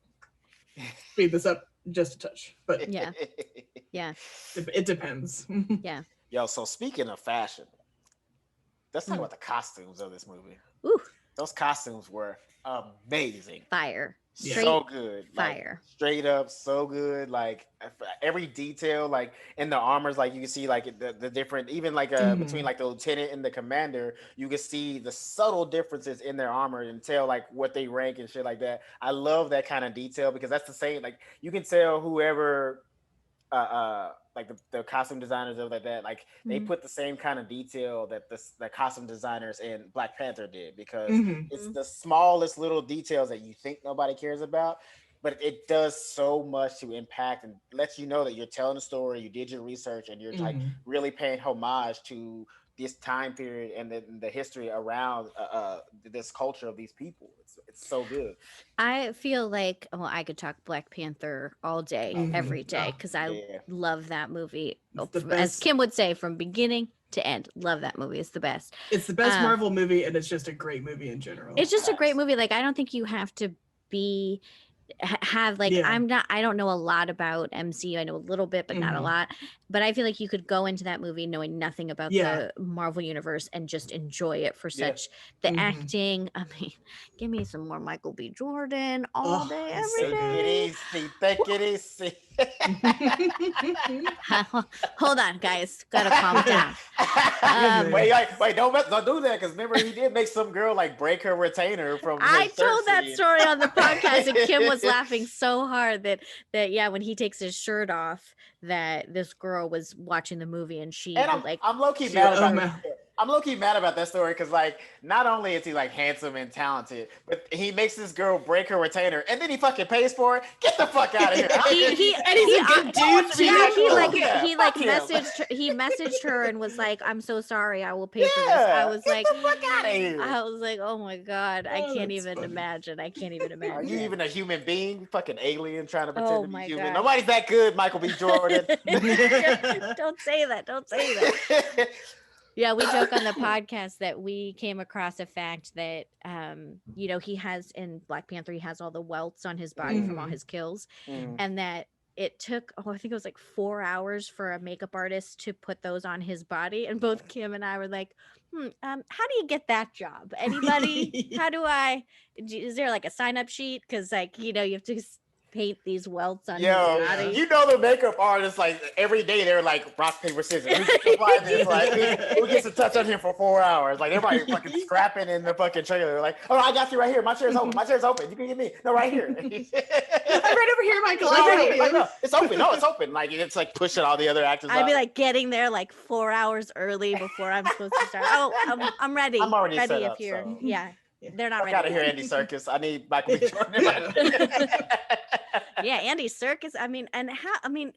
[SPEAKER 2] speed this up just a touch, but it depends.
[SPEAKER 1] Yo, so speaking of fashion, let's talk about the costumes of this movie. Those costumes were amazing.
[SPEAKER 3] Fire.
[SPEAKER 1] So good.
[SPEAKER 3] Fire.
[SPEAKER 1] Like, straight up so good. Like every detail, like in the armors, like you can see like the different, even like between like the lieutenant and the commander, you can see the subtle differences in their armor and tell like what they rank and shit like that. I love that kind of detail because that's the same, like you can tell whoever like the costume designers of like that, like they put the same kind of detail that the costume designers in Black Panther did, because it's the smallest little details that you think nobody cares about, but it does so much to impact and lets you know that you're telling a story, you did your research, and you're like really paying homage to this time period and the history around this culture of these people. It's so good.
[SPEAKER 3] I feel like, well, I could talk Black Panther all day, every day, because I love that movie. As Kim would say, from beginning to end. Love that movie. It's the best.
[SPEAKER 2] It's the best Marvel movie, and it's just a great movie in general.
[SPEAKER 3] It's just a great movie. Like, I don't think you have to have like I don't know a lot about MCU. I know a little bit, but not a lot. But I feel like you could go into that movie knowing nothing about the Marvel universe and just enjoy it for such the acting. I mean, give me some more Michael B. Jordan all day, every day.
[SPEAKER 1] Take it easy.
[SPEAKER 3] Hold on, guys. Gotta calm down.
[SPEAKER 1] Wait, don't do that, because remember he did make some girl like break her retainer from.
[SPEAKER 3] I told that story on the podcast, and Kim was laughing so hard that when he takes his shirt off, that this girl was watching the movie and she
[SPEAKER 1] I'm low-key mad about it. I'm low-key mad about that story because, like, not only is he like handsome and talented, but he makes this girl break her retainer, and then he fucking pays for it. Get the fuck out of here!
[SPEAKER 2] He's a good dude.
[SPEAKER 3] He messaged her and was like, "I'm so sorry, I will pay for this." I was like,
[SPEAKER 1] "Get the fuck out of here!"
[SPEAKER 3] I was like, "Oh my god, I can't even imagine. I can't even imagine."
[SPEAKER 1] Are you even a human being? You fucking alien trying to pretend to be human.
[SPEAKER 3] God.
[SPEAKER 1] Nobody's that good, Michael B. Jordan.
[SPEAKER 3] Don't say that. Don't say that. Yeah, we joke on the podcast that we came across a fact that, you know, he has in Black Panther, he has all the welts on his body from all his kills, and that it took, I think it was like 4 hours for a makeup artist to put those on his body. And both Kim and I were like, how do you get that job? Anybody? Is there like a sign-up sheet? Because, like, you know, you have to paint these welts on his body.
[SPEAKER 1] You know, the makeup artists, like, every day they're like rock, paper, scissors. Who gets to touch on him for 4 hours? Like, everybody fucking scrapping in the fucking trailer. Like, oh, I got you right here. My chair's open. My chair's open. You can get me. No, right here.
[SPEAKER 2] I'm right over here, Michael.
[SPEAKER 1] No, it's open. No, it's open. Like, it's like pushing all the other actors
[SPEAKER 3] I'd be
[SPEAKER 1] out.
[SPEAKER 3] like getting there like 4 hours early before I'm supposed to start. Oh, I'm ready.
[SPEAKER 1] I'm already set
[SPEAKER 3] ready
[SPEAKER 1] up,
[SPEAKER 3] if you're.
[SPEAKER 1] so.
[SPEAKER 3] Yeah, they're not ready.
[SPEAKER 1] I gotta hear Andy Serkis. I need Michael B. Jordan.
[SPEAKER 3] Yeah, Andy Serkis. I mean,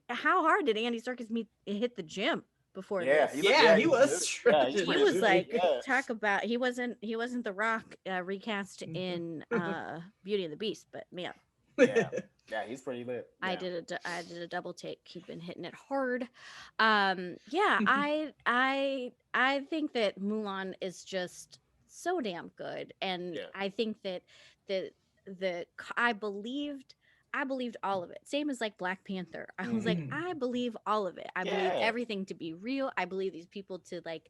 [SPEAKER 3] how hard did Andy Serkis hit the gym before this?
[SPEAKER 2] He was shredded.
[SPEAKER 3] He was like, talk about, he wasn't The Rock recast in Beauty and the Beast, but man.
[SPEAKER 1] Yeah, he's pretty lit. Yeah.
[SPEAKER 3] I did a double take. He'd been hitting it hard. I think that Mulan is just so damn good, and I think that I believed all of it. Same as like Black Panther. I was like, I believe all of it. I believe everything to be real. I believe these people to like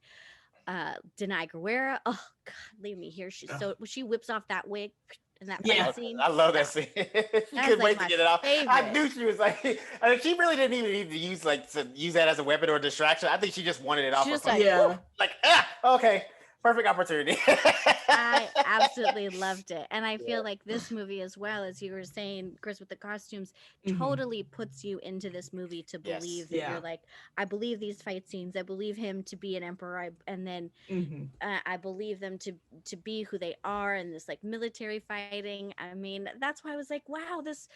[SPEAKER 3] Denai Guerrera. Oh God, leave me here. She whips off that wig in that fight scene.
[SPEAKER 1] I love that scene. She couldn't wait to get it off.
[SPEAKER 3] Favorite.
[SPEAKER 1] I knew she was like, I mean, she really didn't even need to use that as a weapon or distraction. I think she just wanted it off.
[SPEAKER 3] Just
[SPEAKER 1] Okay, perfect opportunity.
[SPEAKER 3] I absolutely loved it. And I feel like this movie as well, as you were saying, Chris, with the costumes, totally puts you into this movie to believe that you're like, I believe these fight scenes. I believe him to be an emperor. And then I believe them to be who they are in this like military fighting. I mean, that's why I was like, wow, this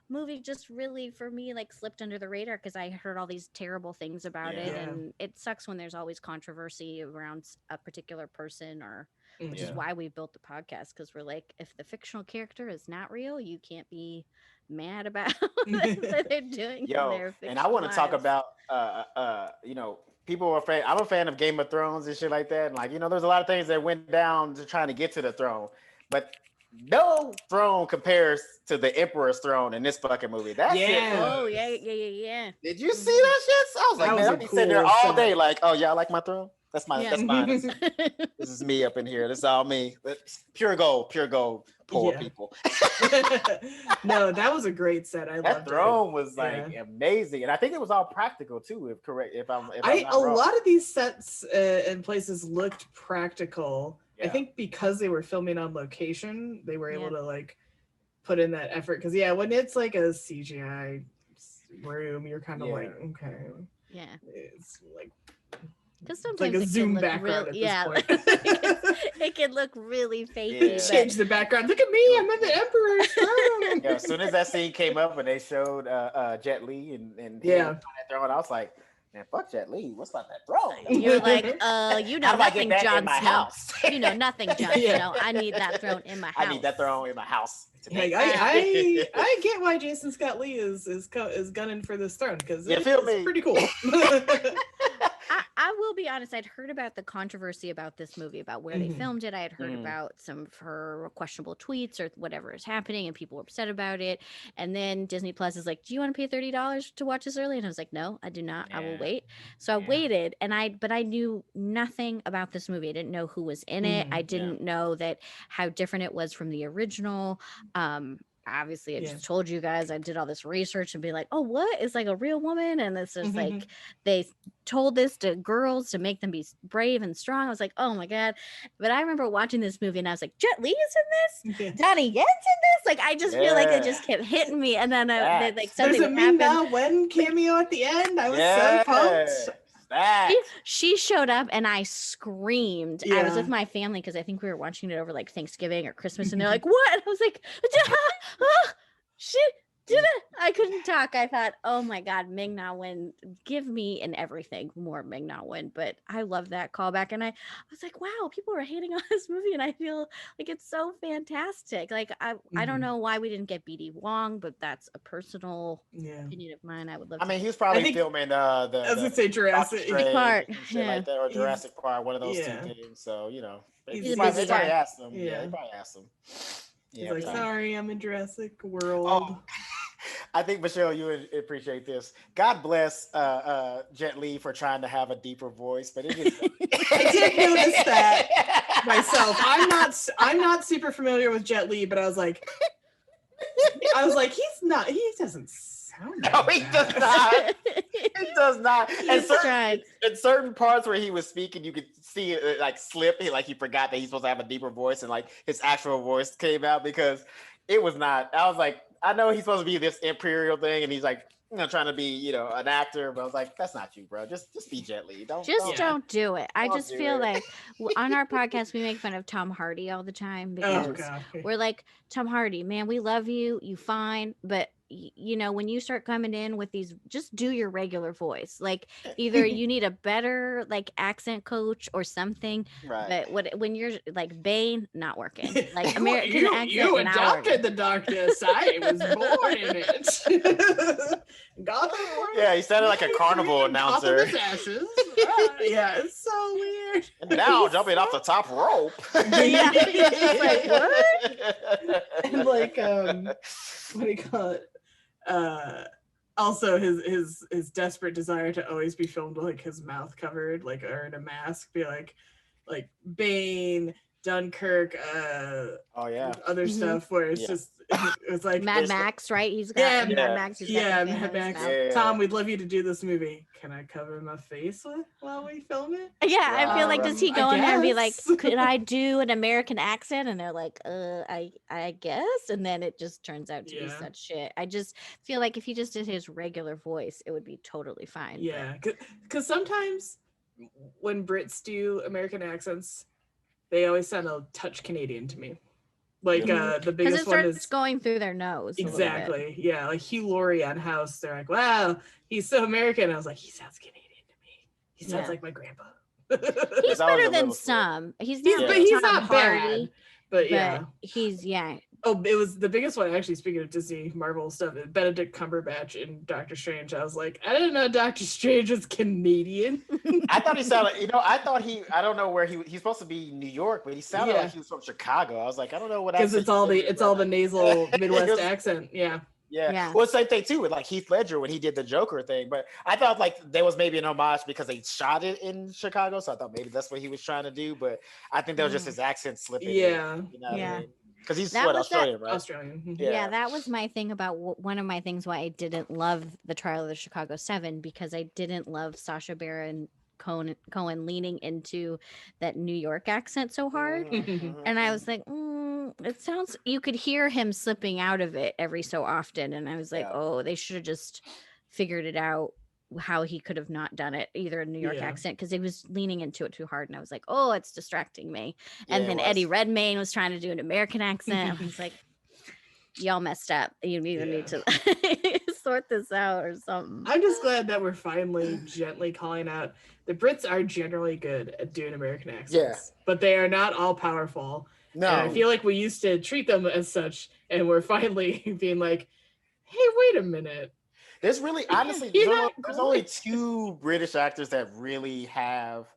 [SPEAKER 3] movie just really, for me, like slipped under the radar because I heard all these terrible things about it. And it sucks when there's always controversy around a particular person, or which is why we built the podcast, because we're like, if the fictional character is not real, you can't be mad about what they're doing.
[SPEAKER 1] And I want to talk about you know, people are fan. I'm a fan of Game of Thrones and shit like that, and like, you know, there's a lot of things that went down to trying to get to the throne, but no throne compares to the Emperor's throne in this fucking movie. That's it.
[SPEAKER 3] Oh yeah.
[SPEAKER 1] Did you see that shit? I was like, man, I'll be sitting there all day like, oh, y'all like my throne? That's mine. This is me up in here. This is all me. Pure gold, poor people.
[SPEAKER 2] No, that was a great set. I loved
[SPEAKER 1] that throne was like amazing, and I think it was all practical too. If I'm not wrong.
[SPEAKER 2] lot of these sets and places looked practical. I think because they were filming on location, they were able to like put in that effort. Because when it's like a CGI room, you're kind of like, okay, it's like.
[SPEAKER 3] Because sometimes
[SPEAKER 2] like a Zoom background
[SPEAKER 3] really,
[SPEAKER 2] at this point.
[SPEAKER 3] it can look really fakey.
[SPEAKER 2] Change the background. Look at me, I'm in the Emperor's throne.
[SPEAKER 1] As soon as that scene came up and they showed Jet Li and that throne, I was like, man, fuck Jet Li. What's about that throne?
[SPEAKER 3] You're like, you know nothing, Jon Snow. You know nothing, Jon Snow. I need that throne in my house.
[SPEAKER 1] I need that throne in my house.
[SPEAKER 2] Hey, I get why Jason Scott Lee is gunning for this throne, because it's pretty cool.
[SPEAKER 3] I will be honest, I'd heard about the controversy about this movie, about where they filmed it. I had heard about some of her questionable tweets or whatever is happening, and people were upset about it. And then Disney Plus is like, do you want to pay $30 to watch this early? And I was like, no, I do not. I will wait. So I waited, but I knew nothing about this movie. I didn't know who was in it. I didn't know how different it was from the original. Obviously, I just told you guys, I did all this research and be like, oh, what? It's like a real woman. And it's just like, they told this to girls to make them be brave and strong. I was like, oh my God. But I remember watching this movie and I was like, Jet Li is in this? Donnie Yen's in this? Like, I just feel like it just kept hitting me. And then like something
[SPEAKER 2] There's a meme now, when cameo at the end. I was so pumped.
[SPEAKER 1] back.
[SPEAKER 3] She showed up and I screamed. I was with
[SPEAKER 2] Yeah.
[SPEAKER 3] my family because I think we were watching it over like Thanksgiving or Christmas, and they're like, "What?" And I was like, "She did it!" I couldn't talk. I thought, "Oh my God, Ming Na Wen, give me and everything more Ming Na Wen." But I love that callback, and I was like, "Wow, people are hating on this movie, and I feel like it's so fantastic." Like I don't know why we didn't get BD Wong, but that's a personal opinion of mine. I would love.
[SPEAKER 1] I mean, he was probably filming
[SPEAKER 2] I was gonna say Jurassic
[SPEAKER 3] Park,
[SPEAKER 1] and shit like that, or Jurassic Park, one of those two things. So
[SPEAKER 3] he's a busy guy.
[SPEAKER 1] Asked him. Yeah, they probably asked him.
[SPEAKER 2] He's like, sorry, I'm in Jurassic World.
[SPEAKER 1] Oh, I think Michelle, you would appreciate this. God bless Jet Li for trying to have a deeper voice, but it is.
[SPEAKER 2] I did notice that myself. I'm not super familiar with Jet Li, but I was like, he doesn't sound.
[SPEAKER 1] No, he does not. He does not. And in certain parts where he was speaking, you could see it like slip. He forgot that he's supposed to have a deeper voice, and like his actual voice came out because it was not. I was like, I know he's supposed to be this imperial thing, and he's like, trying to be, an actor, but I was like, that's not you, bro. Just be Jet Li. Don't
[SPEAKER 3] do it. I just feel like on our podcast we make fun of Tom Hardy all the time because we're like, Tom Hardy, man, we love you, you fine, but when you start coming in with these, just do your regular voice. Like either you need a better like accent coach or something.
[SPEAKER 1] Right.
[SPEAKER 3] But when you're like Bane, not working. Like American accent.
[SPEAKER 2] You adopted the darkness. I was born in it. Gotham.
[SPEAKER 1] Yeah, he sounded like a carnival announcer.
[SPEAKER 2] Yeah, it's so weird.
[SPEAKER 1] And now jumping off the top rope.
[SPEAKER 3] Yeah. Like, what?
[SPEAKER 2] And like what do you call it? Also his desperate desire to always be filmed with like his mouth covered, like, or in a mask, be like Bane, Dunkirk, other stuff where it's just it's like
[SPEAKER 3] Mad Max, right? He's got Mad Max.
[SPEAKER 2] Mad Max. Yeah. Tom, we'd love you to do this movie. Can I cover my face while we film it?
[SPEAKER 3] Yeah, I feel like, does he go in there and be like, could I do an American accent? And they're like, I guess. And then it just turns out to be such shit. I just feel like if he just did his regular voice, it would be totally fine.
[SPEAKER 2] Yeah, because sometimes when Brits do American accents, they always sound a touch Canadian to me. Like the biggest one is
[SPEAKER 3] going through their nose.
[SPEAKER 2] Exactly. Yeah, like Hugh Laurie on House. They're like, wow, he's so American. I was like, he sounds Canadian to me. He sounds like my grandpa.
[SPEAKER 3] He's better than some. He's not
[SPEAKER 2] bad. But
[SPEAKER 3] he's
[SPEAKER 2] Oh, it was the biggest one actually. Speaking of Disney Marvel stuff, Benedict Cumberbatch in Doctor Strange. I was like, I didn't know Doctor Strange was Canadian.
[SPEAKER 1] I thought he sounded. I don't know where he's supposed to be New York, but he sounded like he was from Chicago. I was like, I don't know what.
[SPEAKER 2] Because it's all the nasal Midwest accent. Yeah.
[SPEAKER 1] Well, same thing too with like Heath Ledger when he did the Joker thing. But I thought like there was maybe an homage because they shot it in Chicago, so I thought maybe that's what he was trying to do. But I think that was just his accent slipping.
[SPEAKER 2] Yeah.
[SPEAKER 1] Because he's Australian, right?
[SPEAKER 2] Australian.
[SPEAKER 3] Yeah, that was my thing about one of my things why I didn't love the Trial of the Chicago 7, because I didn't love Sacha Baron Cohen leaning into that New York accent so hard. And I was like, it sounds, you could hear him slipping out of it every so often. And I was like, oh, they should have just figured it out how he could have not done it, either a New York accent, because he was leaning into it too hard, and I was like, oh, it's distracting me. And then Eddie Redmayne was trying to do an American accent. I was like, y'all messed up. You either need to sort this out or something.
[SPEAKER 2] I'm just glad that we're finally gently calling out the Brits are generally good at doing American accents, but they are not all powerful.
[SPEAKER 1] No,
[SPEAKER 2] and I feel like we used to treat them as such, and we're finally being like, hey, wait a minute.
[SPEAKER 1] There's really, honestly, there's only 2 British actors that really have,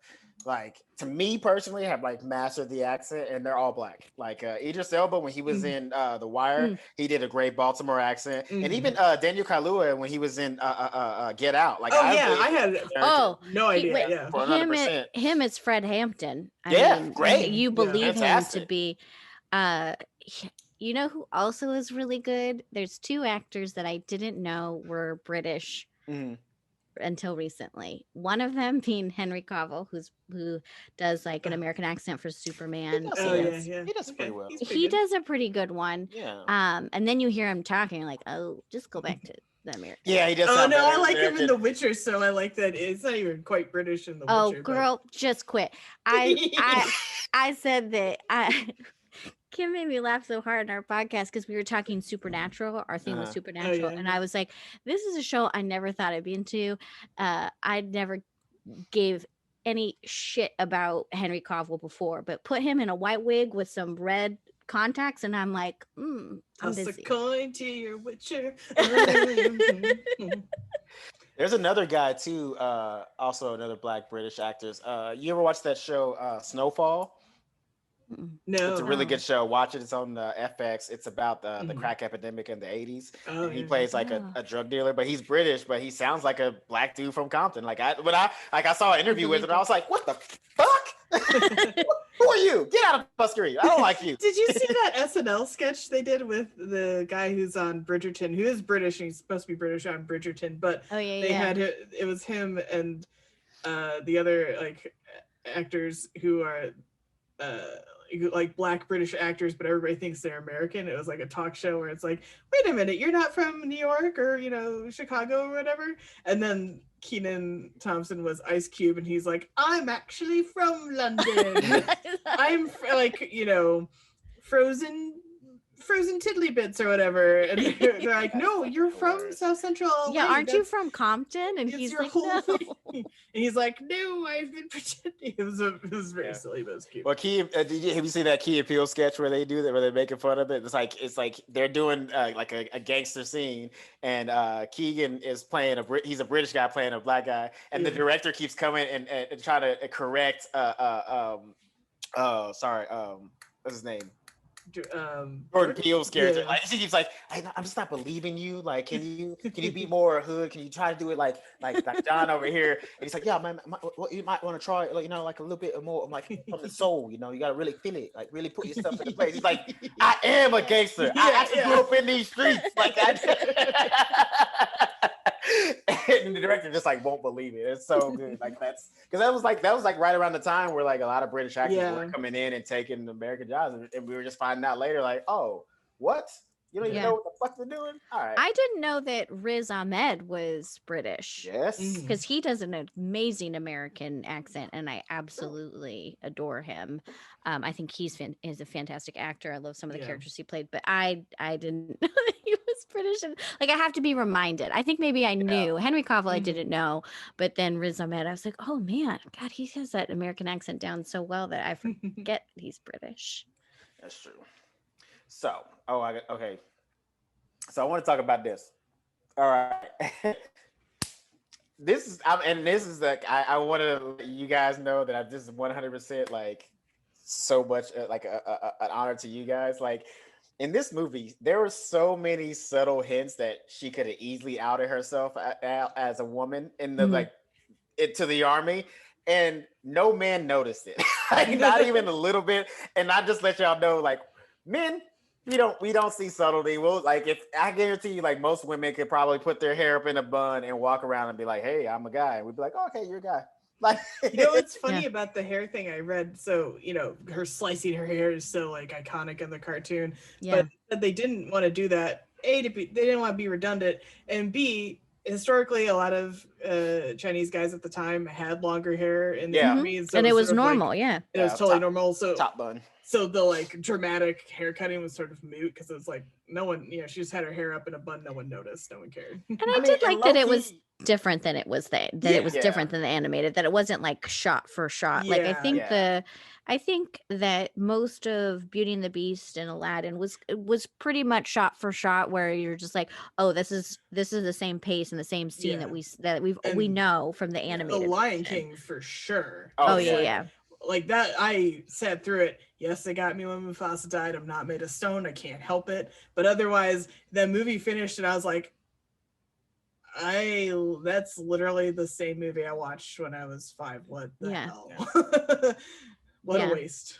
[SPEAKER 1] like, to me personally, have like mastered the accent, and they're all black. Like Idris Elba, when he was in The Wire, he did a great Baltimore accent, and even Daniel Kaluuya when he was in Get Out. Like,
[SPEAKER 2] I had no idea.
[SPEAKER 3] Him as Fred Hampton.
[SPEAKER 1] I mean, great.
[SPEAKER 3] You believe him to be. You know who also is really good? There's 2 actors that I didn't know were British until recently. One of them being Henry Cavill, who does like an American accent for Superman.
[SPEAKER 1] He does pretty well.
[SPEAKER 3] He does a pretty good one.
[SPEAKER 1] Yeah.
[SPEAKER 3] And then you hear him talking like, oh, just go back to the American.
[SPEAKER 1] Yeah, he does.
[SPEAKER 2] Oh
[SPEAKER 1] sound
[SPEAKER 2] no,
[SPEAKER 1] better
[SPEAKER 2] I like him
[SPEAKER 1] American.
[SPEAKER 2] in The Witcher, so I like that it's not even quite British in The
[SPEAKER 3] Oh,
[SPEAKER 2] Witcher.
[SPEAKER 3] girl, just quit. I said that Kim made me laugh so hard in our podcast because we were talking Supernatural. Our theme was
[SPEAKER 1] Uh-huh.
[SPEAKER 3] Supernatural,
[SPEAKER 2] yeah.
[SPEAKER 3] and I was like, "This is a show I never thought I'd be into." I never gave any shit about Henry Cavill before, but put him in a white wig with some red contacts, and I'm like, I'm
[SPEAKER 2] Toss a
[SPEAKER 3] busy.
[SPEAKER 2] coin to your Witcher.
[SPEAKER 1] There's another guy too, also another Black British actors. You ever watch that show Snowfall?
[SPEAKER 2] No,
[SPEAKER 1] It's a really good show. Watch it. It's on FX. It's about the
[SPEAKER 2] Mhm.
[SPEAKER 1] crack epidemic in the 80s.
[SPEAKER 2] Oh,
[SPEAKER 1] And he
[SPEAKER 2] yeah.
[SPEAKER 1] plays like a drug dealer, but he's British, but he sounds like a black dude from Compton. I saw an interview with him, and I was like, what the fuck? Who are you? Get out of my screen. I don't like you.
[SPEAKER 2] Did you see that SNL sketch they did with the guy who's on Bridgerton, who is British and he's supposed to be British on Bridgerton, but they had it was him and the other like actors who are like Black British actors, but everybody thinks they're American. It was like a talk show where it's like, wait a minute, you're not from New York or Chicago or whatever. And then Kenan Thompson was Ice Cube, and he's like, I'm actually from London. I'm frozen tiddly bits or whatever, and they're like, no, you're from South Central LA.
[SPEAKER 3] Yeah, aren't you from Compton? And he's like, no.
[SPEAKER 2] And he's like, no, I've been pretending. It was very silly, but it was cute.
[SPEAKER 1] Well, have you seen that Key and Peele sketch where they do that, where they're making fun of it? It's like they're doing like a gangster scene, and Keegan is playing he's a British guy playing a black guy, and the director keeps coming and trying to correct what's his name? Jordan Peele's character. Like she keeps like, I'm just not believing you. Like, can you be more hood? Can you try to do it like John over here? And he's like, yeah, man, you might want to try like like a little bit more like from the soul. You got to really feel it. Like really put yourself in the place. He's like, I am a gangster. I actually grew up in these streets. Like and the director just like won't believe it. It's so good. Like that's because that was like right around the time where like a lot of British actors were coming in and taking American jobs, and we were just finding out later like, oh, what? You don't even know what the fuck they're doing? All right.
[SPEAKER 3] I didn't know that Riz Ahmed was British.
[SPEAKER 1] Yes.
[SPEAKER 3] Because he does an amazing American accent, and I absolutely adore him. I think is a fantastic actor. I love some of the characters he played, but I didn't know that he was British. And like, I have to be reminded. I think maybe I knew. Henry Cavill, I didn't know. But then Riz Ahmed, I was like, oh man, God, he has that American accent down so well that I forget he's British.
[SPEAKER 1] That's true. So, okay. So I want to talk about this. All right. This is like, I want to let you guys know that this is 100% like so much like an honor to you guys. Like in this movie, there were so many subtle hints that she could have easily outed herself as a woman in the to the army, and no man noticed it. Like, not even a little bit. And I just let y'all know, like, men, we don't see subtlety. We'll like, if I guarantee you, like most women could probably put their hair up in a bun and walk around and be like, hey, I'm a guy. And we'd be like, oh, okay, you're a guy. Like,
[SPEAKER 2] what's funny about the hair thing I read, so her slicing her hair is so like iconic in the cartoon, but they didn't want to do that. They didn't want to be redundant, and B, historically a lot of Chinese guys at the time had longer hair in the army, so
[SPEAKER 3] and it was normal.
[SPEAKER 2] It was totally normal. So
[SPEAKER 1] top bun.
[SPEAKER 2] So the like dramatic hair cutting was sort of moot because it was like no one, she just had her hair up in a bun, no one noticed, no one cared.
[SPEAKER 3] And I did like that it was different than it was it was different than the animated, that it wasn't like shot for shot. Like I think that most of Beauty and the Beast and Aladdin was pretty much shot for shot, where you're just like, oh, this is the same pace and the same scene that we know from the animated.
[SPEAKER 2] The Lion King for sure.
[SPEAKER 3] Oh yeah.
[SPEAKER 2] Like that, I sat through it. Yes, it got me when Mufasa died. I'm not made of stone. I can't help it. But otherwise, the movie finished, and I was like, that's literally the same movie I watched when I was 5. What the hell? What a waste.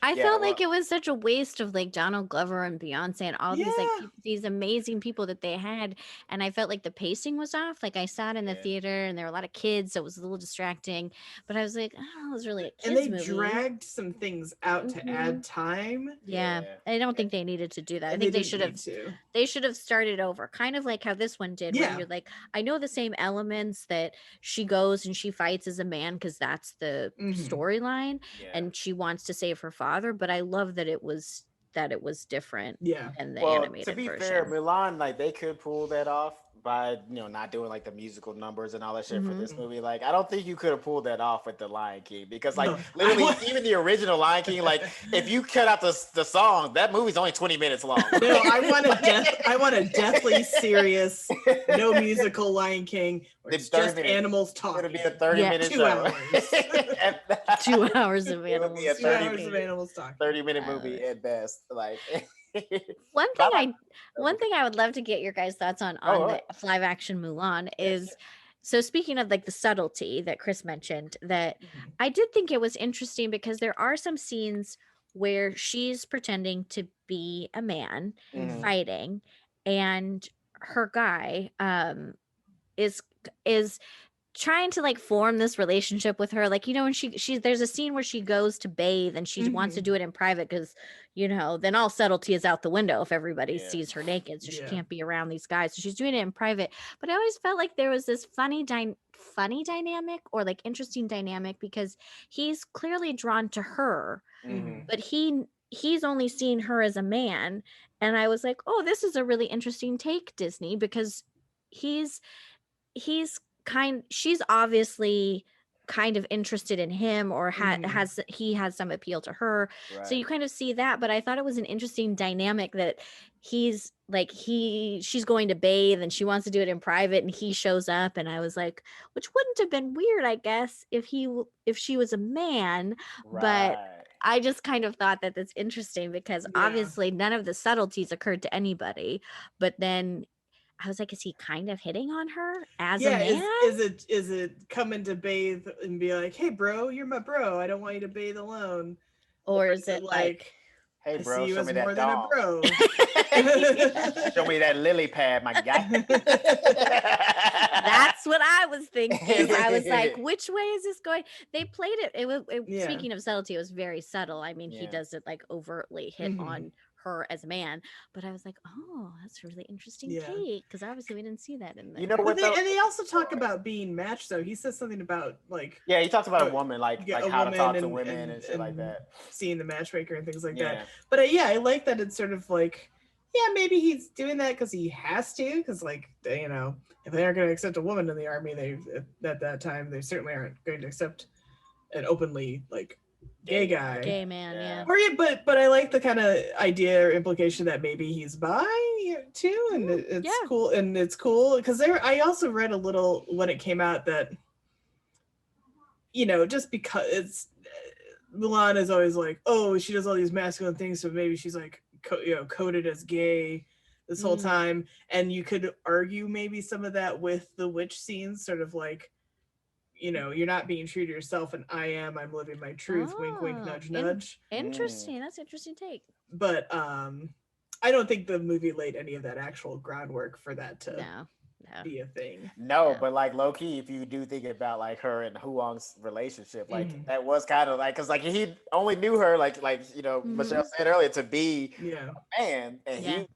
[SPEAKER 3] I felt like it was such a waste of like Donald Glover and Beyonce and all these like these amazing people that they had, and I felt like the pacing was off. Like I sat in the theater and there were a lot of kids, so it was a little distracting. But I was like, I don't know, it was really a kids
[SPEAKER 2] and they
[SPEAKER 3] movie.
[SPEAKER 2] dragged some things out to add time.
[SPEAKER 3] Yeah, I don't think they needed to do that. I think they should have. They should have started over, kind of like how this one did. Where you're like, I know the same elements that she goes and she fights as a man because that's the storyline, and she wants to save her father. But I love that it was different. Than the animated
[SPEAKER 1] to be
[SPEAKER 3] version.
[SPEAKER 1] fair, Mulan, like they could pull that off by not doing like the musical numbers and all that shit for this movie. Like I don't think you could have pulled that off with the Lion King, because like literally even the original Lion King, like if you cut out the song, that movie's only 20 minutes long.
[SPEAKER 2] No, I want a deathly serious, no musical Lion King where it's just minutes. Animals talking.
[SPEAKER 1] It'll be a 30-minute
[SPEAKER 2] 2 hours.
[SPEAKER 3] 2 hours of animals.
[SPEAKER 2] 2 hours of animals talking.
[SPEAKER 1] 30-minute movie at best. Like
[SPEAKER 3] one thing I would love to get your guys' thoughts on the live action Mulan is, so speaking of like the subtlety that Chris mentioned, that I did think it was interesting because there are some scenes where she's pretending to be a man fighting, and her guy is trying to like form this relationship with her, like when she's there's a scene where she goes to bathe and she wants to do it in private because then all subtlety is out the window if everybody sees her naked, so she can't be around these guys, so she's doing it in private. But I always felt like there was this funny dynamic, or like interesting dynamic, because he's clearly drawn to her, but he's only seen her as a man, and I was like, oh, this is a really interesting take, Disney, because she's obviously kind of interested in him, or has some appeal to her. So you kind of see that, but I thought it was an interesting dynamic that she's going to bathe and she wants to do it in private, and he shows up, and I was like, which wouldn't have been weird, I guess, if she was a man, but I just kind of thought that that's interesting because obviously none of the subtleties occurred to anybody, but then I was like, is he kind of hitting on her as a man?
[SPEAKER 2] Is it coming to bathe and be like, hey bro, you're my bro, I don't want you to bathe alone?
[SPEAKER 3] Or is it like,
[SPEAKER 1] hey bro,
[SPEAKER 2] I see you
[SPEAKER 1] show
[SPEAKER 2] as
[SPEAKER 1] me that
[SPEAKER 2] more
[SPEAKER 1] dog.
[SPEAKER 2] than a bro.
[SPEAKER 1] Show me that lily pad, my guy.
[SPEAKER 3] That's what I was thinking. I was like, which way is this going? They played it. Speaking of subtlety, it was very subtle. I mean, he doesn't like overtly hit on her as a man, but I was like, oh, that's a really interesting take, because obviously we didn't see that in there.
[SPEAKER 2] And they also talk about being matched, though. He says something about like,
[SPEAKER 1] he talks about a woman, like how to talk to women and shit like that,
[SPEAKER 2] seeing the matchmaker and things like that. But I like that it's sort of like, maybe he's doing that because he has to, because like, if they aren't going to accept a woman in the army, at that time they certainly aren't going to accept an openly like gay
[SPEAKER 3] man,
[SPEAKER 2] but I like the kind of idea or implication that maybe he's bi too, and it's cool because I also read a little when it came out that just because Mulan is always like, oh, she does all these masculine things, so maybe she's like coded as gay this whole time, and you could argue maybe some of that with the witch scenes, sort of like, you're not being true to yourself, and I'm living my truth. Wink, wink, nudge, nudge.
[SPEAKER 3] Interesting. That's an interesting take.
[SPEAKER 2] But I don't think the movie laid any of that actual groundwork for that to be a thing.
[SPEAKER 1] No, but like low key, if you do think about like her and Huang's relationship, like that was kind of like, because like he only knew her like Michelle said earlier, to be a man, and he like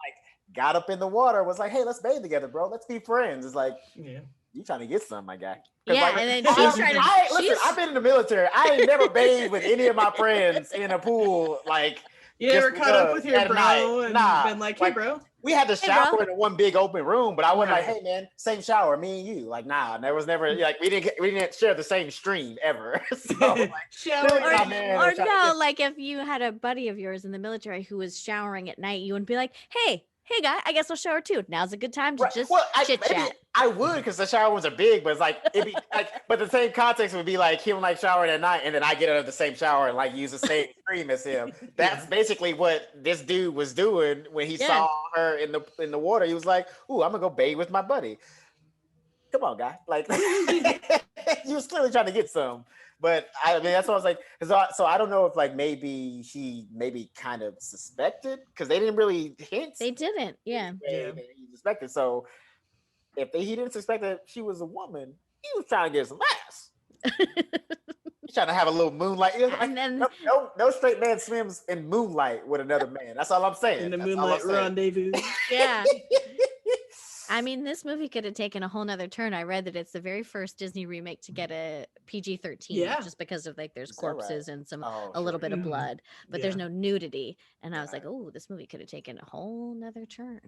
[SPEAKER 1] got up in the water, was like, hey, let's bathe together, bro. Let's be friends. It's like, you trying to get some, my guy.
[SPEAKER 3] Yeah,
[SPEAKER 1] like,
[SPEAKER 3] and then she's trying to.
[SPEAKER 1] Listen, I've been in the military. I ain't never bathed with any of my friends in a pool. Like,
[SPEAKER 2] you never caught up with your bro and been like, hey, bro.
[SPEAKER 1] We had to shower in one big open room, but I wasn't like, hey, man, same shower, me and you. Like, nah, there was never like we didn't share the same stream ever. So, like,
[SPEAKER 3] or no, like if you had a buddy of yours in the military who was showering at night, you wouldn't be like, hey guy, I guess I'll shower too. Now's a good time to just chit chat.
[SPEAKER 1] I would, because the shower ones are big, but it's like it'd be like, but the same context would be like him like showering at night, and then I get out of the same shower and like use the same cream as him. That's basically what this dude was doing when he saw her in the water. He was like, "Ooh, I'm gonna go bathe with my buddy." Come on, guy. Like, he was clearly trying to get some. But I mean, that's what I was like. So I don't know if like maybe he kind of suspected because they didn't really hint.
[SPEAKER 3] They didn't. Yeah.
[SPEAKER 2] Yeah.
[SPEAKER 1] He suspected. So if he didn't suspect that she was a woman, he was trying to get some ass. He's trying to have a little moonlight.
[SPEAKER 3] And then
[SPEAKER 1] No straight man swims in moonlight with another man. That's all I'm saying.
[SPEAKER 2] In the
[SPEAKER 1] That's
[SPEAKER 2] moonlight rendezvous.
[SPEAKER 3] yeah. I mean, this movie could have taken a whole nother turn. I read that it's the very first Disney remake to get a PG-13, just because of like there's corpses and a little bit of blood, but there's no nudity. And I was like, oh, this movie could have taken a whole nother turn.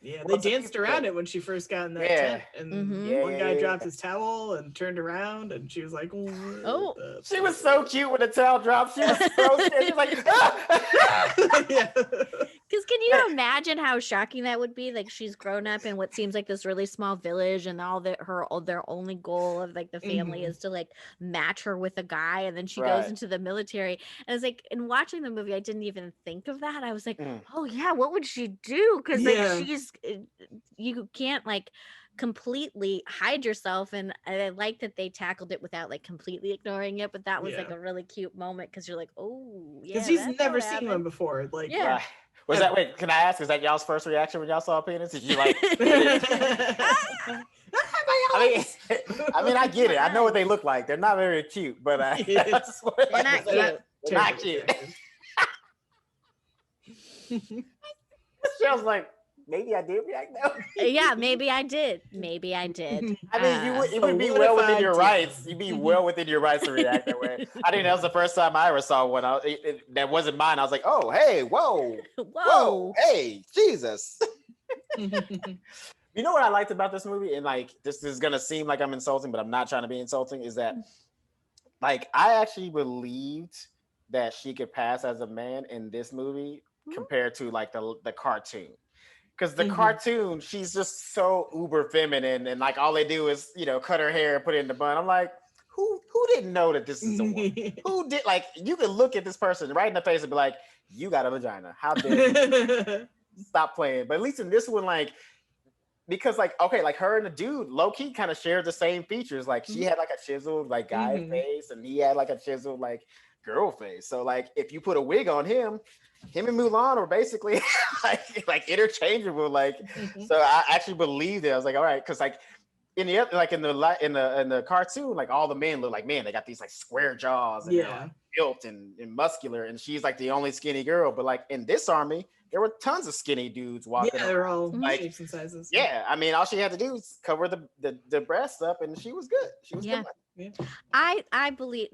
[SPEAKER 2] Yeah, they danced around it when she first got in that tent, and one guy dropped his towel and turned around, and she was like, "Oh,
[SPEAKER 1] she was so cute when the towel dropped. She was so scared. She was like, ah!
[SPEAKER 3] Yeah." Because can you imagine how shocking that would be? Like she's grown up in what seems like this really small village, and their only goal of like the family is to like match her with a guy, and then she goes into the military. And it's like in watching the movie, I didn't even think of that. I was like, oh yeah, what would she do? Because like you can't like completely hide yourself, and I like that they tackled it without like completely ignoring it, but that was like a really cute moment because you're like, oh yeah,
[SPEAKER 2] because he's never seen one before. Like
[SPEAKER 1] was that wait, can I ask, is that y'all's first reaction when y'all saw a penis? Did you like I mean, I get it. I know what they look like. They're not very cute, but
[SPEAKER 3] they're not cute.
[SPEAKER 1] They're not cute. Michelle's like, maybe I did react now.
[SPEAKER 3] Yeah, maybe I did. I mean,
[SPEAKER 1] you would be well within your rights. You'd be well within your rights to react that way. I think that was the first time I ever saw one. That wasn't mine. I was like, oh, hey, whoa, hey, Jesus. You know what I liked about this movie? And like, this is going to seem like I'm insulting, but I'm not trying to be insulting, is that like, I actually believed that she could pass as a man in this movie compared to like the cartoon. Because the cartoon, she's just so uber feminine, and like all they do is, you know, cut her hair and put it in the bun. I'm like, who didn't know that this is a woman? Who did, like, you can look at this person right in the face and be like, you got a vagina. How dare you? Stop playing. But at least in this one, like, because like, okay, like her and the dude low-key kind of shared the same features. Like she had like a chiseled like guy face, and he had like a chiseled like girl face. So like if you put a wig on him and Mulan were basically like interchangeable. Like so I actually believed it. I was like, all right, because like in the cartoon, like all the men look like, man, they got these like square jaws and they're like built and muscular, and she's like the only skinny girl. But like in this army, there were tons of skinny dudes walking.
[SPEAKER 2] Yeah, they're all
[SPEAKER 1] like
[SPEAKER 2] shapes and sizes.
[SPEAKER 1] Yeah, I mean, all she had to do was cover the breasts up, and she was good. She was good.
[SPEAKER 2] Yeah.
[SPEAKER 3] I believe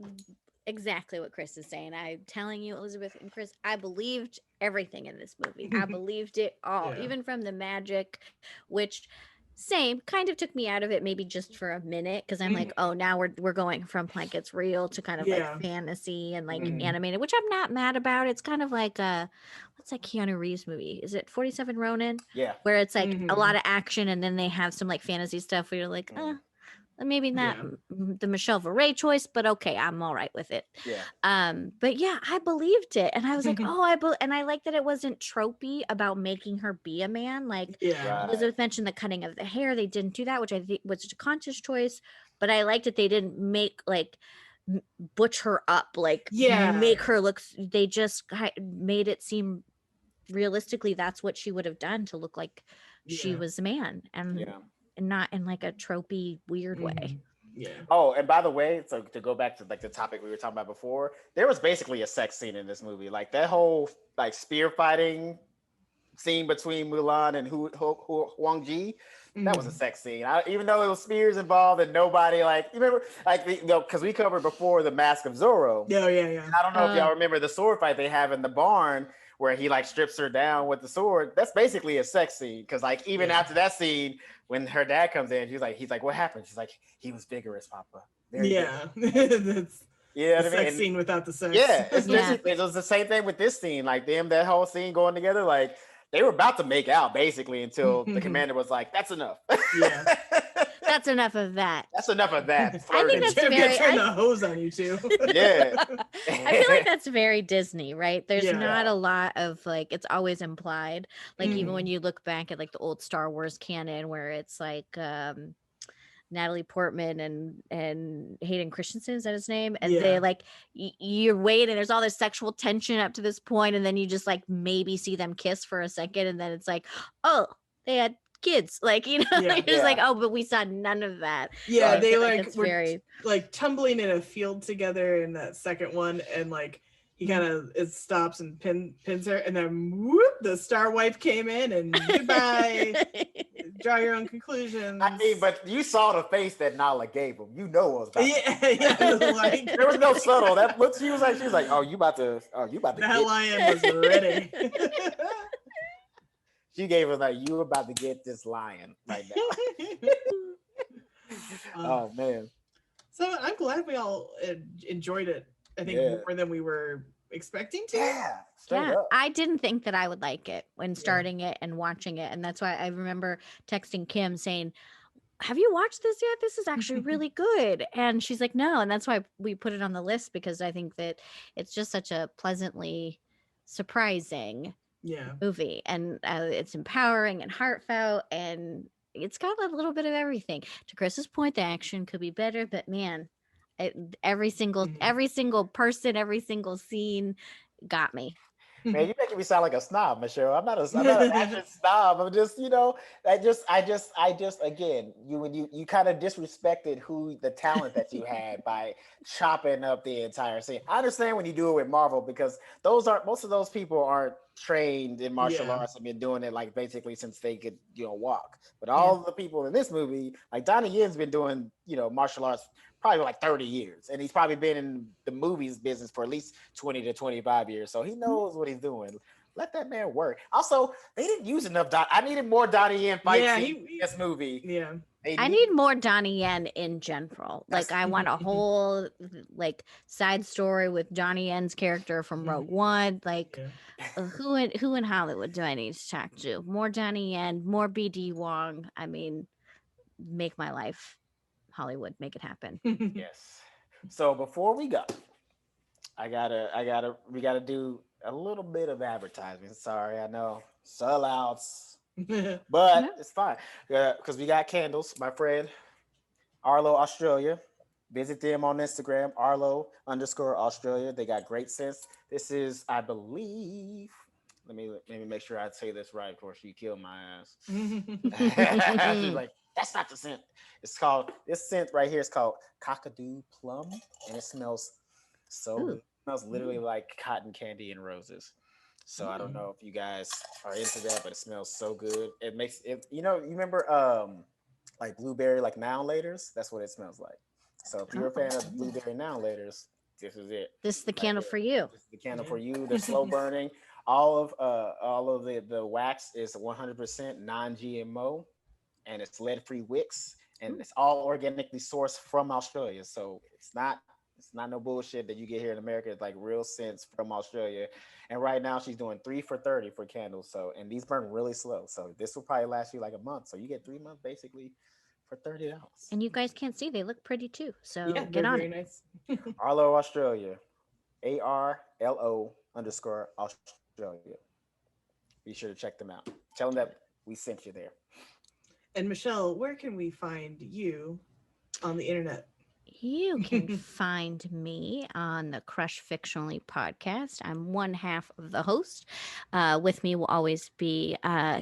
[SPEAKER 3] exactly what Chris is saying. I'm telling you, Elizabeth and Chris, I believed everything in this movie. I believed it all, even from the magic, which kind of took me out of it maybe just for a minute, because I'm like, oh, now we're going from like it's real to kind of like fantasy and like animated, which I'm not mad about. It's kind of like what's that Keanu Reeves movie? Is it 47 Ronin?
[SPEAKER 1] Yeah.
[SPEAKER 3] Where it's like a lot of action and then they have some like fantasy stuff where you're like, maybe not the Michelle Viray choice, but okay, I'm all right with it.
[SPEAKER 1] Yeah.
[SPEAKER 3] But yeah, I believed it, and I was like, oh, and I like that it wasn't tropey about making her be a man. Like Elizabeth mentioned, the cutting of the hair, they didn't do that, which I think was a conscious choice. But I liked that they didn't make like butch her up, like make her look. They just made it seem realistically that's what she would have done to look like she was a man, and not in like a tropey weird way.
[SPEAKER 2] Yeah.
[SPEAKER 1] Oh, and by the way, so to go back to like the topic we were talking about before, there was basically a sex scene in this movie. Like that whole like spear fighting scene between Mulan and Huang Ji, that was a sex scene. Even though it was spears involved and nobody like, you remember like because we covered before the Mask of Zorro.
[SPEAKER 2] Yeah.
[SPEAKER 1] And I don't know if y'all remember the sword fight they have in the barn where he like strips her down with the sword. That's basically a sex scene, because like even after that scene, when her dad comes in, he's like, what happened? She's like, he was vigorous, Papa.
[SPEAKER 2] That's the sex scene without the sex.
[SPEAKER 1] Yeah, it was the same thing with this scene. Like that whole scene going together, like they were about to make out basically until the commander was like, that's enough.
[SPEAKER 2] Yeah.
[SPEAKER 3] That's enough of that.
[SPEAKER 1] That's enough of that.
[SPEAKER 3] I think that's very.
[SPEAKER 2] Turn the hose on you too.
[SPEAKER 1] Yeah.
[SPEAKER 3] I feel like that's very Disney, right? There's not a lot of like, it's always implied. Like even when you look back at like the old Star Wars canon, where it's like Natalie Portman and Hayden Christensen, is that his name? And
[SPEAKER 2] Yeah.
[SPEAKER 3] they like you're waiting. There's all this sexual tension up to this point, and then you just like maybe see them kiss for a second, and then it's like, oh, they had kids, like, you know,
[SPEAKER 2] Yeah.
[SPEAKER 3] you're just like, oh, but we saw none of that.
[SPEAKER 2] Yeah,
[SPEAKER 1] Right.
[SPEAKER 2] they
[SPEAKER 3] Like,
[SPEAKER 2] like
[SPEAKER 3] it's
[SPEAKER 2] were
[SPEAKER 3] very
[SPEAKER 2] like tumbling in a field together in that second one, and like he kind of it stops and pins her, and then whoop, the star wipe came in, and goodbye. Draw your own conclusions.
[SPEAKER 1] I mean, but you saw the face that Nala gave him. You know what was about
[SPEAKER 2] yeah, like
[SPEAKER 1] there was no subtle. That look, she was like, oh, you about to
[SPEAKER 2] that
[SPEAKER 1] get
[SPEAKER 2] lion was ready.
[SPEAKER 1] She gave us like, you about to get this lion right now. Oh man.
[SPEAKER 2] So I'm glad we all enjoyed it. I think more than we were expecting to.
[SPEAKER 1] Yeah.
[SPEAKER 3] Yeah,
[SPEAKER 1] Up.
[SPEAKER 3] I didn't think that I would like it when starting it and watching it. And that's why I remember texting Kim saying, have you watched this yet? This is actually really good. And she's like, no. And that's why we put it on the list, because I think that it's just such a pleasantly surprising movie. And it's empowering and heartfelt, and it's got a little bit of everything. To Chris's point, the action could be better, but man, every single person, every single scene got me.
[SPEAKER 1] Man, you're making me sound like a snob, Michelle. I'm not an action snob. I'm just, I just again, you kind of disrespected the talent that you had by chopping up the entire scene. I understand when you do it with Marvel, because most of those people aren't trained in martial arts and been doing it like basically since they could, walk. But all the people in this movie, like Donnie Yen's been doing, martial arts probably like 30 years, and he's probably been in the movies business for at least 20 to 25 years, so he knows what he's doing. Let that man work. Also, they didn't use enough I needed more Donnie Yen fight in this movie.
[SPEAKER 3] I need more Donnie Yen in general. Like, I want a whole like side story with Donnie Yen's character from Rogue One. Like, who in Hollywood do I need to talk to? More Donnie Yen, more BD Wong. I mean, make my life Hollywood, make it happen.
[SPEAKER 1] Yes. So before we go, we gotta do a little bit of advertising. Sorry, I know, sellouts, but it's fine because we got candles. My friend Arlo Australia, visit them on Instagram, Arlo_Australia. They got great scents. This is, I believe. Let me make sure I say this right before she killed my ass. She's like, that's not the scent. This scent right here is called Cockadoo Plum, and it smells so good. It smells literally like cotton candy and roses. So I don't know if you guys are into that, but it smells so good. It makes it, you remember like blueberry, like now laters? That's what it smells like. So if you're a fan of blueberry now laters, this is it.
[SPEAKER 3] This is the candle for you.
[SPEAKER 1] This is the candle for you. They're slow burning. All of the wax is 100% non-GMO, and it's lead-free wicks, and it's all organically sourced from Australia. So it's not no bullshit that you get here in America. It's like real scents from Australia. And right now she's doing 3 for $30 for candles. So, and these burn really slow. So this will probably last you like a month. So you get 3 months basically for $30.
[SPEAKER 3] And you guys can't see, they look pretty too. So get on it.
[SPEAKER 2] Nice.
[SPEAKER 1] Arlo Australia, ARLO_Australia. Be sure to check them out. Tell them that we sent you there.
[SPEAKER 2] And Michelle, where can we find you on the internet?
[SPEAKER 3] You can find me on the Crush Fictionally podcast. I'm one half of the host. With me will always be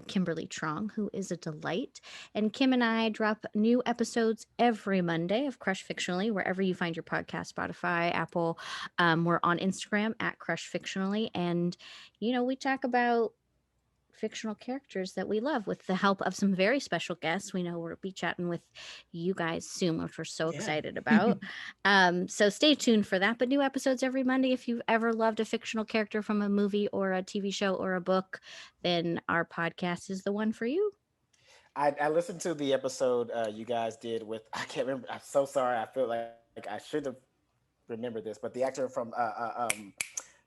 [SPEAKER 3] Kimberly Trong, who is a delight. And Kim and I drop new episodes every Monday of Crush Fictionally, wherever you find your podcast, Spotify, Apple. We're on Instagram at Crush Fictionally. And, we talk about fictional characters that we love with the help of some very special guests. We know we'll be chatting with you guys soon, which we're so excited about. So stay tuned for that. But new episodes every Monday. If you've ever loved a fictional character from a movie or a TV show or a book, then our podcast is the one for you.
[SPEAKER 1] I listened to the episode you guys did with, I can't remember. I'm so sorry. I feel like I should have remembered this, but the actor from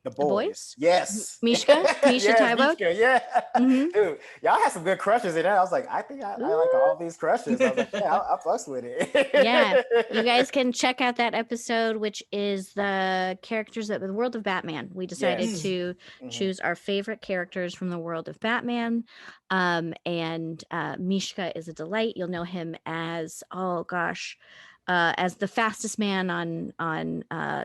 [SPEAKER 1] The
[SPEAKER 3] The Boys?
[SPEAKER 1] Yes.
[SPEAKER 3] Mishka? Misha
[SPEAKER 1] Yes,
[SPEAKER 3] Tybalt?
[SPEAKER 1] Mishka, yeah.
[SPEAKER 3] Mhm.
[SPEAKER 1] Dude, y'all had some good crushes in that. I was like, I think I like all these crushes. I was like, yeah, I fucks with it.
[SPEAKER 3] Yeah, you guys can check out that episode, which is the characters of the world of Batman. We decided
[SPEAKER 1] Yes.
[SPEAKER 3] to
[SPEAKER 1] Mhm.
[SPEAKER 3] choose our favorite characters from the world of Batman. And Mishka is a delight. You'll know him as, oh gosh, as the fastest man on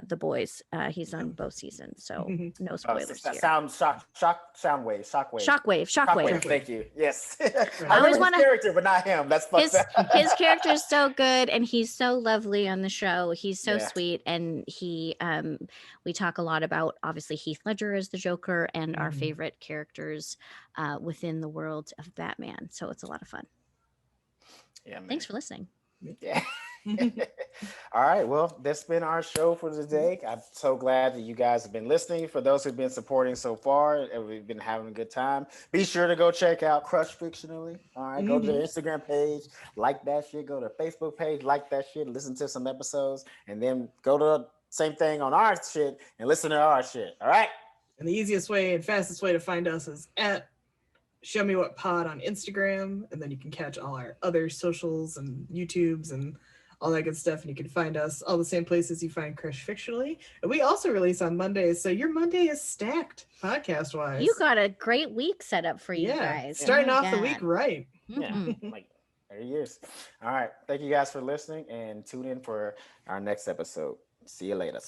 [SPEAKER 3] The Boys. He's on both seasons, so no spoilers here.
[SPEAKER 1] Soundwave.
[SPEAKER 3] Shockwave.
[SPEAKER 1] Thank you. Yes.
[SPEAKER 2] I
[SPEAKER 1] I
[SPEAKER 3] always
[SPEAKER 1] remember his character, but not him. That's fucked up.
[SPEAKER 3] His character is so good, and he's so lovely on the show. He's so
[SPEAKER 1] Yeah.
[SPEAKER 3] sweet, and we talk a lot about obviously Heath Ledger as the Joker and our favorite characters within the world of Batman. So it's a lot of fun.
[SPEAKER 1] Yeah, man.
[SPEAKER 3] Thanks for listening.
[SPEAKER 1] Yeah. All right. Well, that's been our show for today. I'm so glad that you guys have been listening. For those who've been supporting so far, we've been having a good time. Be sure to go check out Crush Fictionally. All right. Go to the Instagram page, like that shit. Go to the Facebook page, like that shit. Listen to some episodes, and then go to the same thing on our shit and listen to our shit. All right.
[SPEAKER 2] And the easiest way and fastest way to find us is at Show Me What Pod on Instagram, and then you can catch all our other socials and YouTubes and all that good stuff, and you can find us all the same places you find Crush Fictionally. And we also release on Mondays, so your Monday is stacked podcast wise.
[SPEAKER 3] You got a great week set up for you guys.
[SPEAKER 2] Starting
[SPEAKER 3] Oh my
[SPEAKER 2] off the
[SPEAKER 3] God.
[SPEAKER 2] week right.
[SPEAKER 1] Yeah. Like 30 years. All right. Thank you guys for listening, and tune in for our next episode. See you later.